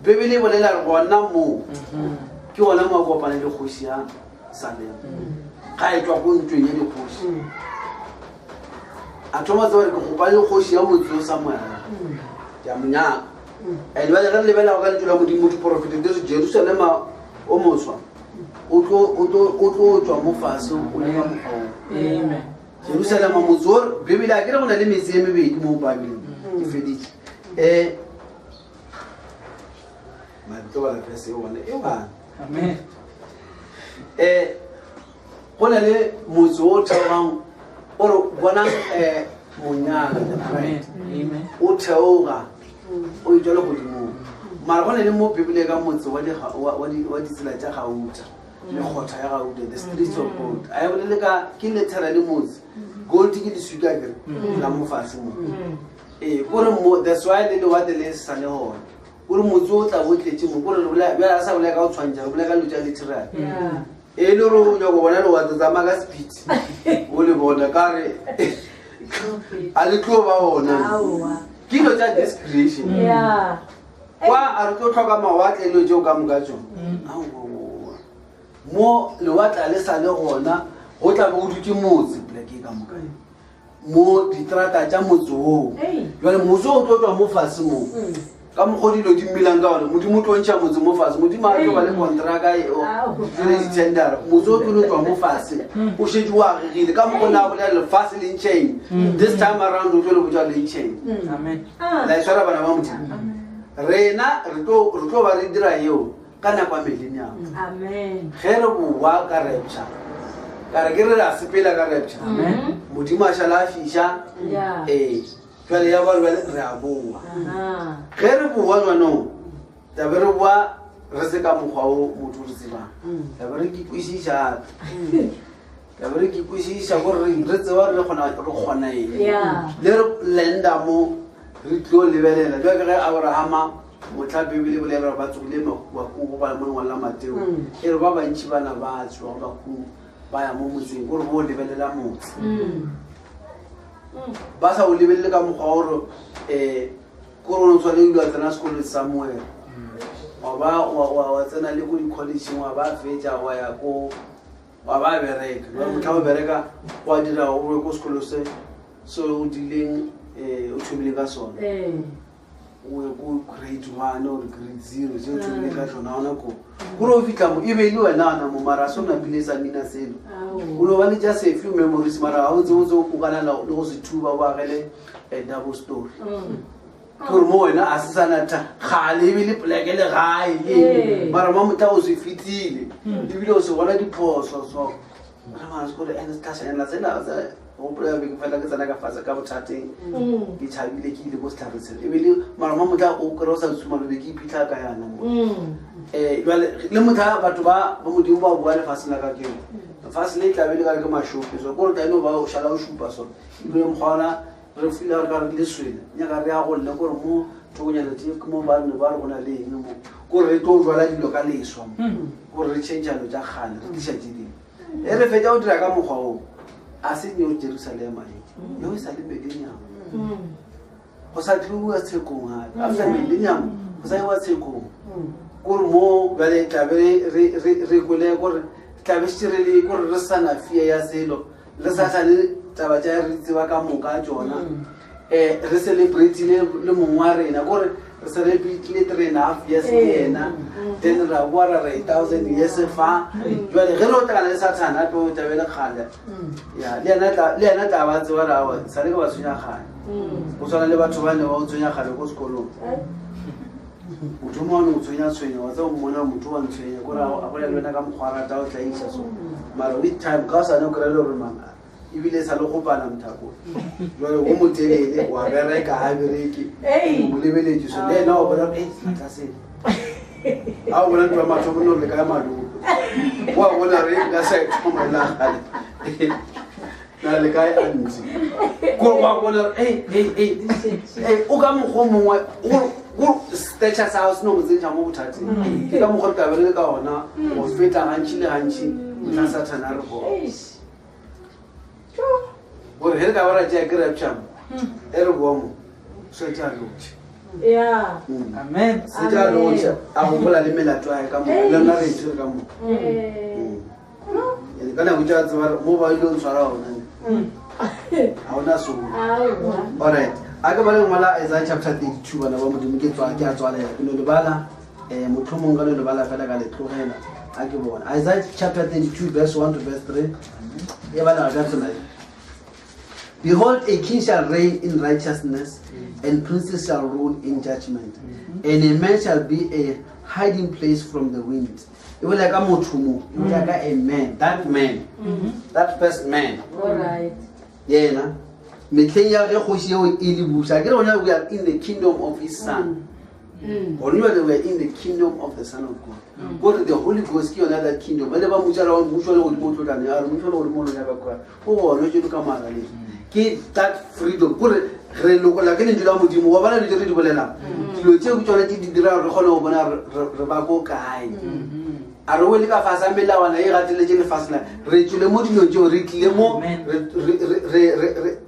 bebele e bolela re gona mo ke gona mo a kopane le kgoši ya salem ga e tswa ko ntweng ya dikgoši a thoma tseba re ke gopa le kgoši ya motse o samuela ke a monyaka and ba le re lebela go ka letso la modimo diporofete di re jerusalema o moswa o tlo tswa mo fase o le ka mokgwao jerusalema motse ore bebele a ke re go na le metse e mebedi mo babeleng ke feditše go na le motse o theogang ore bonang monyaka o theoga o etswa le godimong mara go na le mo bebele ka motse wa ditsela tša gauta le kgotha ya gauta the streets of gold a e bolele ka ke lethera le motse gold ke disuka kere la mofase mo kore that's why le lewate le sa le gona kore motse o tla botletse mo kore bjala a sa bolela ka go tshwantšha re bolela ka lotša literale e le gore o nyako bona lewate tsamaya ka speed o le bona kare a le tlo ba ona ke ilo tša discretion kwa a re tlo tlhoka mawatle ilo tšeo ka moka tsona mo lewatla le sa le gona go tla bo o dutse motse pleke ka moka mo ditrata tša motse oo jale motse o tlo tswa mo fase mo ka mokgo dilo di mmelang ka one modimo tlo ntšha motse mo fase modimo a tlo ba le contraka le ditendera motse o tlo tswa mo fase o šetse o agegile ka mokgo na bolela lefase le ntšheng this time around o tlo le botswa le ntšheng la e swara bana ba modimo rena re tlo ba re dira eo ka nako ya millennium ge re bowa ka rapture ka re ke re ra sepela ka rapture modimo a šala a fiša jale ya bale re a boa ge re boa jwanong tabe re boa re se ka mokgwa o motho re tsebang tabe re kekwešiša tabe re kekwešiša gore re tseba re kgona eng le re lenda mo re tlo lebelela jwa ke ge abrahama motla bebele bolela ba tsogile bakugo ba mo ngwala Mateo e re ba bantši bana ba tswa bakugo ba ya mo motseng gore bo lebelela motse ba sa o lebelele ka mokgwa gore kore o tshwane ile a tsena sekolo somewhere wa tsena le ko di-collegeng wa ba fetša wa ya ko wa ba bereka motla o bereka wa dira o ko sekolo se o dileng o thomile ka sona o ye ko grade 1 or grade 0 se o thomile ka sona ona ko gore o fitlha mo e be le wena ana mo mara se o napile sa mina selo o lo ba le just a few memories mara ga o tse o kanala le go se thuba o agele a double story gore mo wena a se sana tha gale e be le poleke le gae le mara ma motla o se fitile ebile o se bona diphoso so mara se gore ene se tlhašanyana tsena go pola be ke fela ke tsena ka fase ka bothateng ke tšhabile ke ile ko setlharesele ebile mara ma motla o kry o sa tsumalo be ke iphitlha ka yana mo le motla batho ba modimo ba bua lefase la ka keo lefase le tlabe le ka re ke mashope so kore ka eno ba o šala o šupa sone ebile mokgwaona re fila ka re le swele nyaka re ya go lle gore mo thokonyana tee ke mo banne ba re gona le eng mo kore re tlo jwala dilo ka leswa gore re changealo tša kgale re diša tše dingwe e re fetša o dira ka mokgwa o a se nyeo Jerusalema yeo e sa le Medenyamo go sa tliwa tshekong gape after Medenyamo go sa ewa tshekong kore mo bale tlabe re kwele gore tlabe šerele gore re sana fia ya selo re sa tlane taba tša re tseba ka moka tsona re celebratile le mongwe wa rena gore re celebratile 3.5 years le ena then ra boa ra re 1000 years fa jwale ge re o tekana le Sathane ape o tabele kgale ya le ena taba tseba ra sa le ka ba tshwenya kgale go tshwana le batho ba ne ba o tshwenya kgale ko sekolong motho mo o tshwenya wa tsa o mmona motho wa ntshwenya gore a bolela le wena ka mokgwa rata o tlaiša so mara with time ka o sane o kry-e le gore manga ebile sa le gopana mothako jwale go motelele wa bereka ga bereke mo lebeletše so le ena o bona tlasele a o bona ntwa mathomo no le ka maloko wa bona re ka sa ithomela gale na le kae a ntse gore wa bona o ka mokgwa mongwe go stature sa house no mo tsentšha mo bothateng ke ka mokgwa re ka berele ka ona go feta gantši le gantši motla Sathane a re bona gore he re ka bara tšea ke rapšamo e re boamo se tša lotšhe se tša lotšhe a gopola le melato ae ka mo lena re etsere ka mo ka nako tša tseba mo ba ile o ntshwara gona ga ona solo alright a ke bale ngwala Isaiah chapter 32 bana ba modimo ke a tswalela ke no lebala motho mongwe ka no lebala fela ka letlogela a ke bona Isaiah chapter 32 verse 1 to verse 3 e bana ga tsona behold, a king shall reign in righteousness, and princes shall rule in judgment, and a man shall be a hiding place from the wind. It was like a motumu, it was like a man, that first man. All right. Yeah, na. We are in the kingdom of his son. Or we were in the kingdom of the Son of God. Go to the Holy Ghost, give another kingdom. Whenever Muchara mutual motor than the mutual motor never quite. Oh, no, you come out. Give that freedom. Put it. Relook again into the Mudim. What are you doing? You take to the Hollow Rabaco Kai. Arowelika Fasamela and I had legend Fasla. Rachel Mudio, Ritlemo,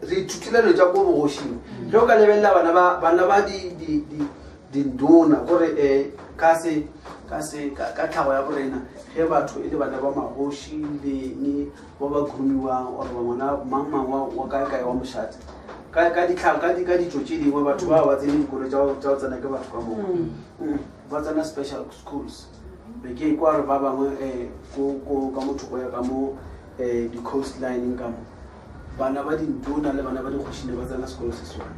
Ritula Jacob Washing. Local level Banabadi Dindona, or a Cassie Katawa Brena, Heba to Evanabama Hoshi, the Baba Grumiwa, or Mamma Wakaka Omshat. Kadi Chochidi, over 2 hours in Kurajao and Agava. But on a special schools. Beke kwa baba ko kamo tshoko ya kamo the coastline in kamo bana ba dintona le bana ba dikgoshine ba tsana sekolo se swana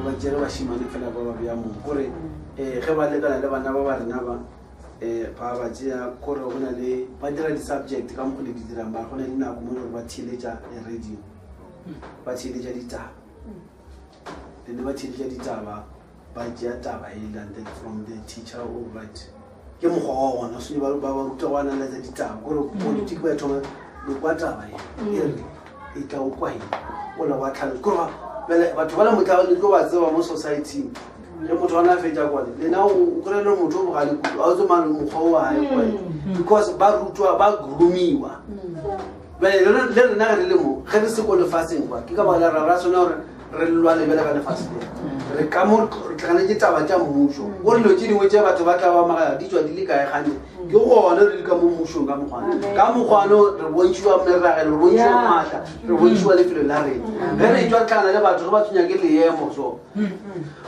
ba jere ba shimane fela ba ba ya mo gore ge ba le kana le bana ba ba rena ba ba tšea gore go na le ba dira di subject ka mo le di dirang ba go na le nako mo re ba thiletša radio ba thiletša ditaba le ba thiletša ditaba ba tšea taba e landed from the teacher or right ke mo go gona se ba ruta go analyze ditaba gore politics ba thoma le kwa taba e tla o kwa o la wa tlhalo gore batho ba la motla le go ba tseba mo society le motho ana fetsa kwa le na o kry le motho o bogale kudu a o tse mane mokgwa o wa hae kwa because ba rutwa ba gromiwa le rena ge re le mo ge re se ko lefaseng kwa ke ka ba la ra sona gore re lwa lebele ka lefase le re ka mo re tlanetse taba tša mmušo gore dilo tše dingwe tše batho ba tla ba magaya di tswa di le kae gane ke gone re le ka mo mmušong ka mokgwane re bontšhiwa meragelo re bontšhiwa maatla re bontšhiwa lefelo la rena ge re tswa tlana le batho ge ba tshwenya ke leemo so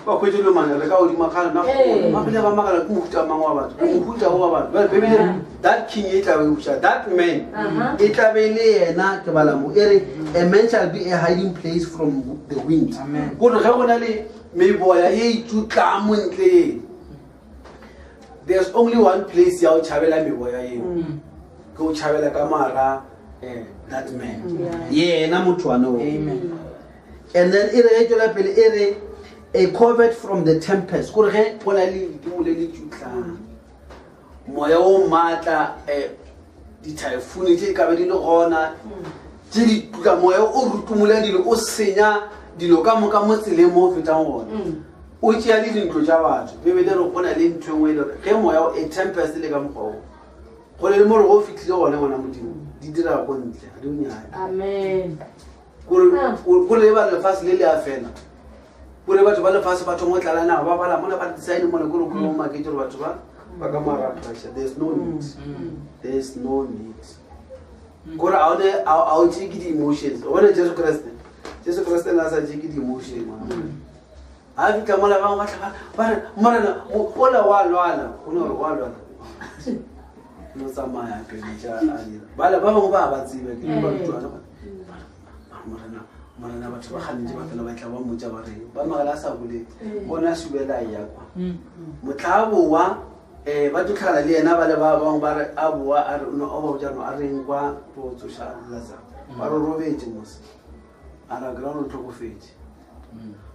ba khwetse le mane re ka odima kgale mabile ba magala ke mohuta mang wa batho ke mohuta o wa batho jale bebile that king e tlabe uša that man e tlabe le yena ke balamo e re a man shall be a hiding place from the wind gore ge go na le meboya e itutla montle there's only one place ya o tšhabela meboya eo ke o tšhabela ka mara that man yena motho wane o and then e re ge tswela pele e re a covert from the tempest gore ge go na le dimo le le tutlang moya o maatla dithaefone tše ka be di le gona tše di tutla moya o rutumola dilo o senya dilo ka moka mo tseleng mo o fetang gona o tšea le dintlo tša batho bebele re go na le ntho engwe le ge moya a tempest le ka mokgwa o go le mo re go fitlhile gone gona modimo di dira go ntle ga di onyane gore le ba lefase le le a fela gore batho ba lefase batho mo tlalana ba bala mona ba design mona gore go mo maketse gore batho ba ka mara pressure there's no need gore a o tšee ke di-emotions o bone jesu kriste na sa tšee ke di-emotion a fitlha mola bangwe batla ba re morena ola wa lwala o ne gore wa lwala no tsamaya peletša a dira bala ba bangwe ba ba tsebe ke ba rutwana morena batho ba gantši ba fela ba tla ba motša ba reng ba magala a sa boletse bona subela ya kwa motla a bowa ba tutlhagala le yena ba le ba bangwe ba re a boa a babotsano a reng kwa potsoša lazaro ba re robetse mose a ra kry-a o tlhokofetse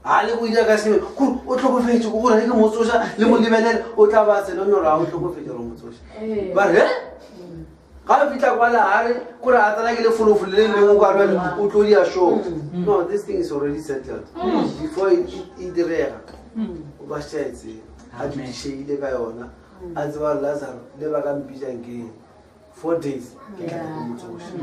a le go ila ka seme o tlhokofetse ko gore ke motsoša le mo lebelele o tla ba tsena nore a o tlhokofetse re motsoša ba re ga a fitlha kwa lahare kore a tsena ke le folofolo le lengwe kwa rwele o tlo dia show no this thing is already settled before e direga o ba šaetse a dutišeile ka yona a tseba lazaro le ba ka mpitšang ke 4 days ke tla ko motsoša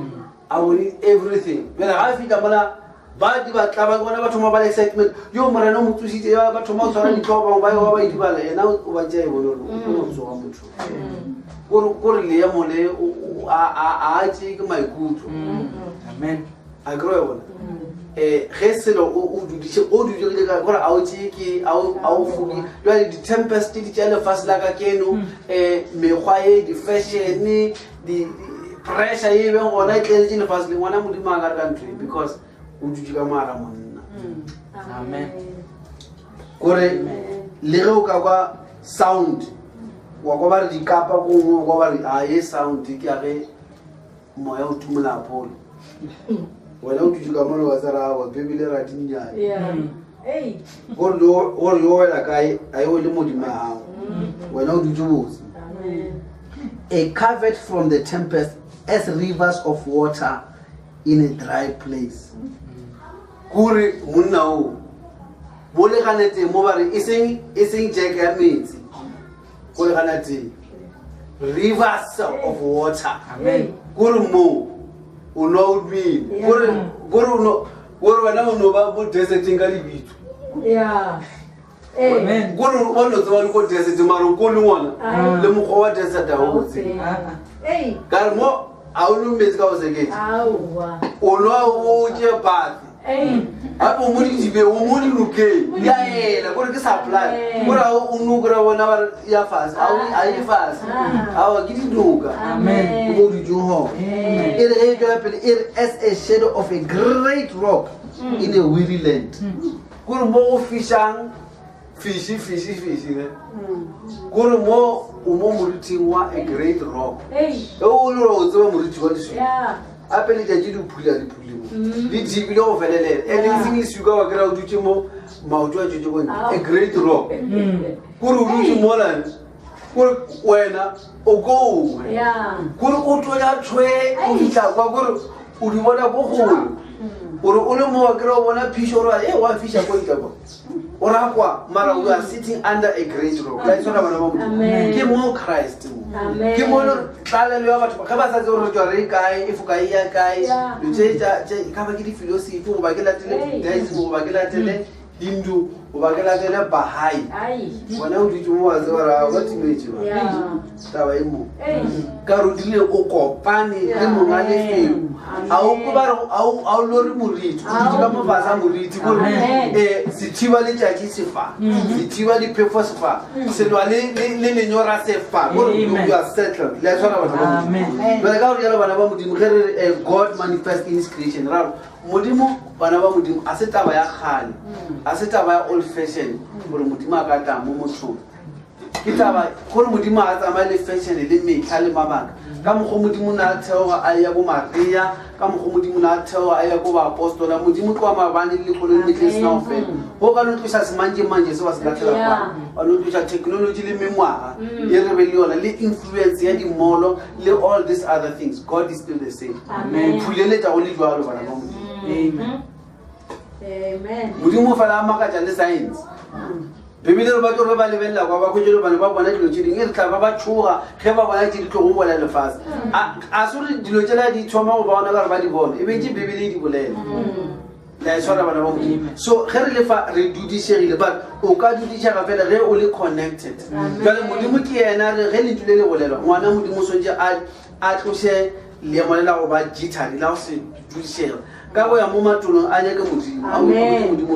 a bone everything bele ga a fitlha mola ba di ba tla ba bona batho ma ba excitement yo morena o motsositse batho ma o tshwara ditlhopha ba ba idibala yena o ba tšea e bone gore o tsoga motho gore leemo le a tšee ke maikutlo a kry bona ge selo o dudile gore a o tšee ke a o foki jale di-tempest di tšea lefase la ka keno mekgwa e di-fashion di-pressure e beng gona e tleletše lefase le ngwana modimo a ka re ka ntho because o dutse ka maara monna kore le ge o ka kwa sound wa kwa ba re dikapa gongwe wa kwa ba re a ye sound ke a ge moya o tumola apolo wena o dutse ka mona wa tsara wa bebile ra dinnyane gore yo wela kae a yo le modimo a gago wena o dutse botse a covered from the tempest as rivers of water in a dry place gore monna o bo le ganetseng mo ba re e seng jeke ya metsi go le ganetseng rivers of water gore mo o no o nwele gore wena o no ba mo deserting ka lebitso gore o no tseba le ko desert mare ko le ngwana le mokgwa wa desert a o botse ka re mo a o no metsi ka o sekete o no o tšea bathi ape o mo didibe o mo dinokeng di a ela gore ke supply gore o nokry-a bona ba ya fase a e fase aa ke dinoka mo dijong gona e re ge e tswela pele e re as a shadow of a great rock in a weary land gore mo go fišang fiši gore mo o mo moriting wa a great rock o le gore o tseba moriti wa diso ape le tšatši diphula le dibi le go felelela and everything le suka wa kry-a o dutse mo maoto a tšwetse bonne a great rock kore o dutse molan kore wena o kowe kore o tloya tshwe o fitlha kwa kore o di bona ko gole gore o le mo wa kry-a o bona phišo gore wa fiša ko itla kwa Orakwa, Mara, we are sitting under a great rock. That's what I'm about. Give more Christ. Give more Hallelujah. Kabasa zoro jore kai, ifukaiya kai. Ucheja, kama kidi philosophy, ubagela tele, guys, ubagela tele, Hindu, ubagela tele Bahai. Wana ujijumu wazora, what image? Tawa imu. Karudile okopani, imu ngale au lori muriti kama basa muriti ko sithiwa le tjaki sefa sithiwa le phefo sefa selwa le nyora sefa go you are settled le tsara bana amen ba ka re bana ba modimo ge God manifest in his creation ra modimo bana ba modimo a se taba ya khale a se taba ya old fashion gore modimo a ka tla mo motho ke taba gore modimo a tsamaya le fashion le metla le mabaka ka mo modimo na theoga a ya go Maria ka mo modimo na theoga a ya go ba apostola modimo kwa mabane le go le metlesi na ofela go ka no tlosa se manje se ba se gatela ba no tlosa technology le memoir e re be le yona le influence ya di molo le all these other things. God is still the same. Amen. Phulele ta go le jwalo bana ba modimo. Amen. Amen. Modimo fa la maka ja le science. Bibele re ba tlo re ba lebella kwa ba khojelo bana ba bona dilo tsheding e re tla ba ba tshoga ge ba bona di tlo go bola le fase a sore dilo tsela di thoma go bona ka re ba di bona e be di bibele di bolela la tsora bana ba modimo so ge re le fa re dudishegile but o ka dudishega fela ge o le connected jale modimo ke yena re ge le dule le bolela ngwana modimo so je a tlose le molela go ba jithari la go se dudishega ka go ya mo matolong a nyaka modimo a modimo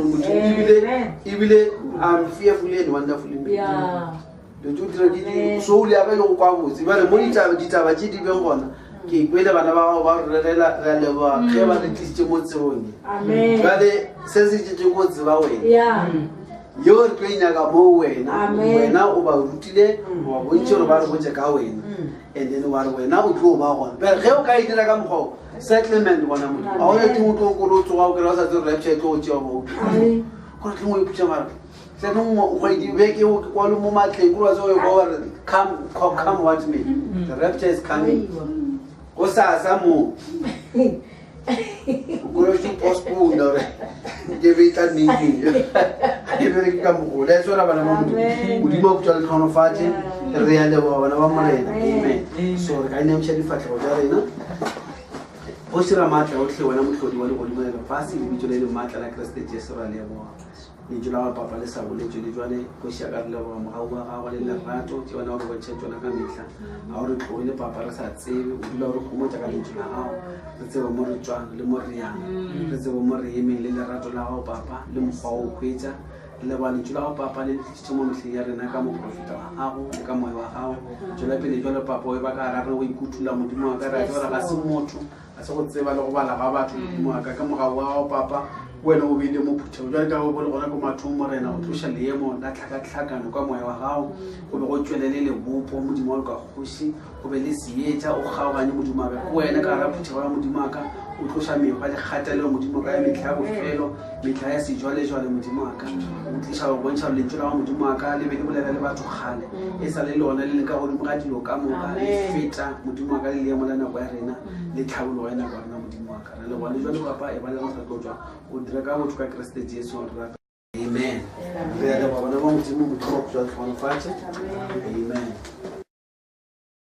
ibile I'm fearfully and wonderfully made. Yeah. The two tragedy so le aba go kwa botse ba re mo ditaba tse di beng gona ke kwele bana ba rela le ba ge ba re tlitse mo tsebong amen ba le se se tse go tseba wena yeah yo re tsenya ka mo wena o ba rutile wa bontse re ba re botse ka wena and then wa re wena o tlo ba gona ba ge o ka idira ka mgo settlement bona mo a o le timo to go lo tsoga o ke ra sa tse re tse tlo tse mo ko re mo iputsa mara come what me the rapture is coming go sasa mo go to postpone ore ke beta ningi ke be ka mo le tsora bana mo modimo go tsala tlhono fatshe re ya le bana ba morena amen so re ka ina mtshedi fatlho ja rena o sira matla o tle wena motlodi wa le go dimela fasi le bitso le le matla la Christ Jesu ra le bo ni jula papa le sa bole jule jwale go sia ka le ba mo ga ga le lerato ke bona go botse tsona ka mehla a o re tlhoile papa re sa tsebe o dula re go mo tsa ka le jula ga re tsebe mo re tswana le mo re yana re tsebe mo re yeme le lerato la ga papa le mo ga o kwetsa le ba le jula ga papa le tsimo mehle ya rena ka mo profita wa gago le ka moyo wa gago jula pele jwale papa o ba ka ra re o ikutula modimo wa ka ra jwala ga se motho a se go tseba le go bala ga batho mo ka ka mo ga wa papa wena o bile mo phutho jwa ka go bole gona go mathomo rena o tlosha leemo la tlhakatlhakano ka moya wa gago go be go tswelele le bopo modimo wa ka khosi go be le sieta o gaoganye modimo ka wena ka ra phutho wa modimo ka o tlosha mekgwa le kgatelo modimo ka ya metlha go felo metlha ya sejwale jwale modimo ka o tlisha go bontsha le tsela wa modimo ka le be le bolela le batho gale e sa le lona le ka go dimoga dilo ka moka le feta modimo ka le leemo la nako ya rena le tlhabolo wena ka rena modimo ka le bona jwale papa e ba le go tlotla o dira ka go tshwa Christ Jesu ra amen. Amen. Amen.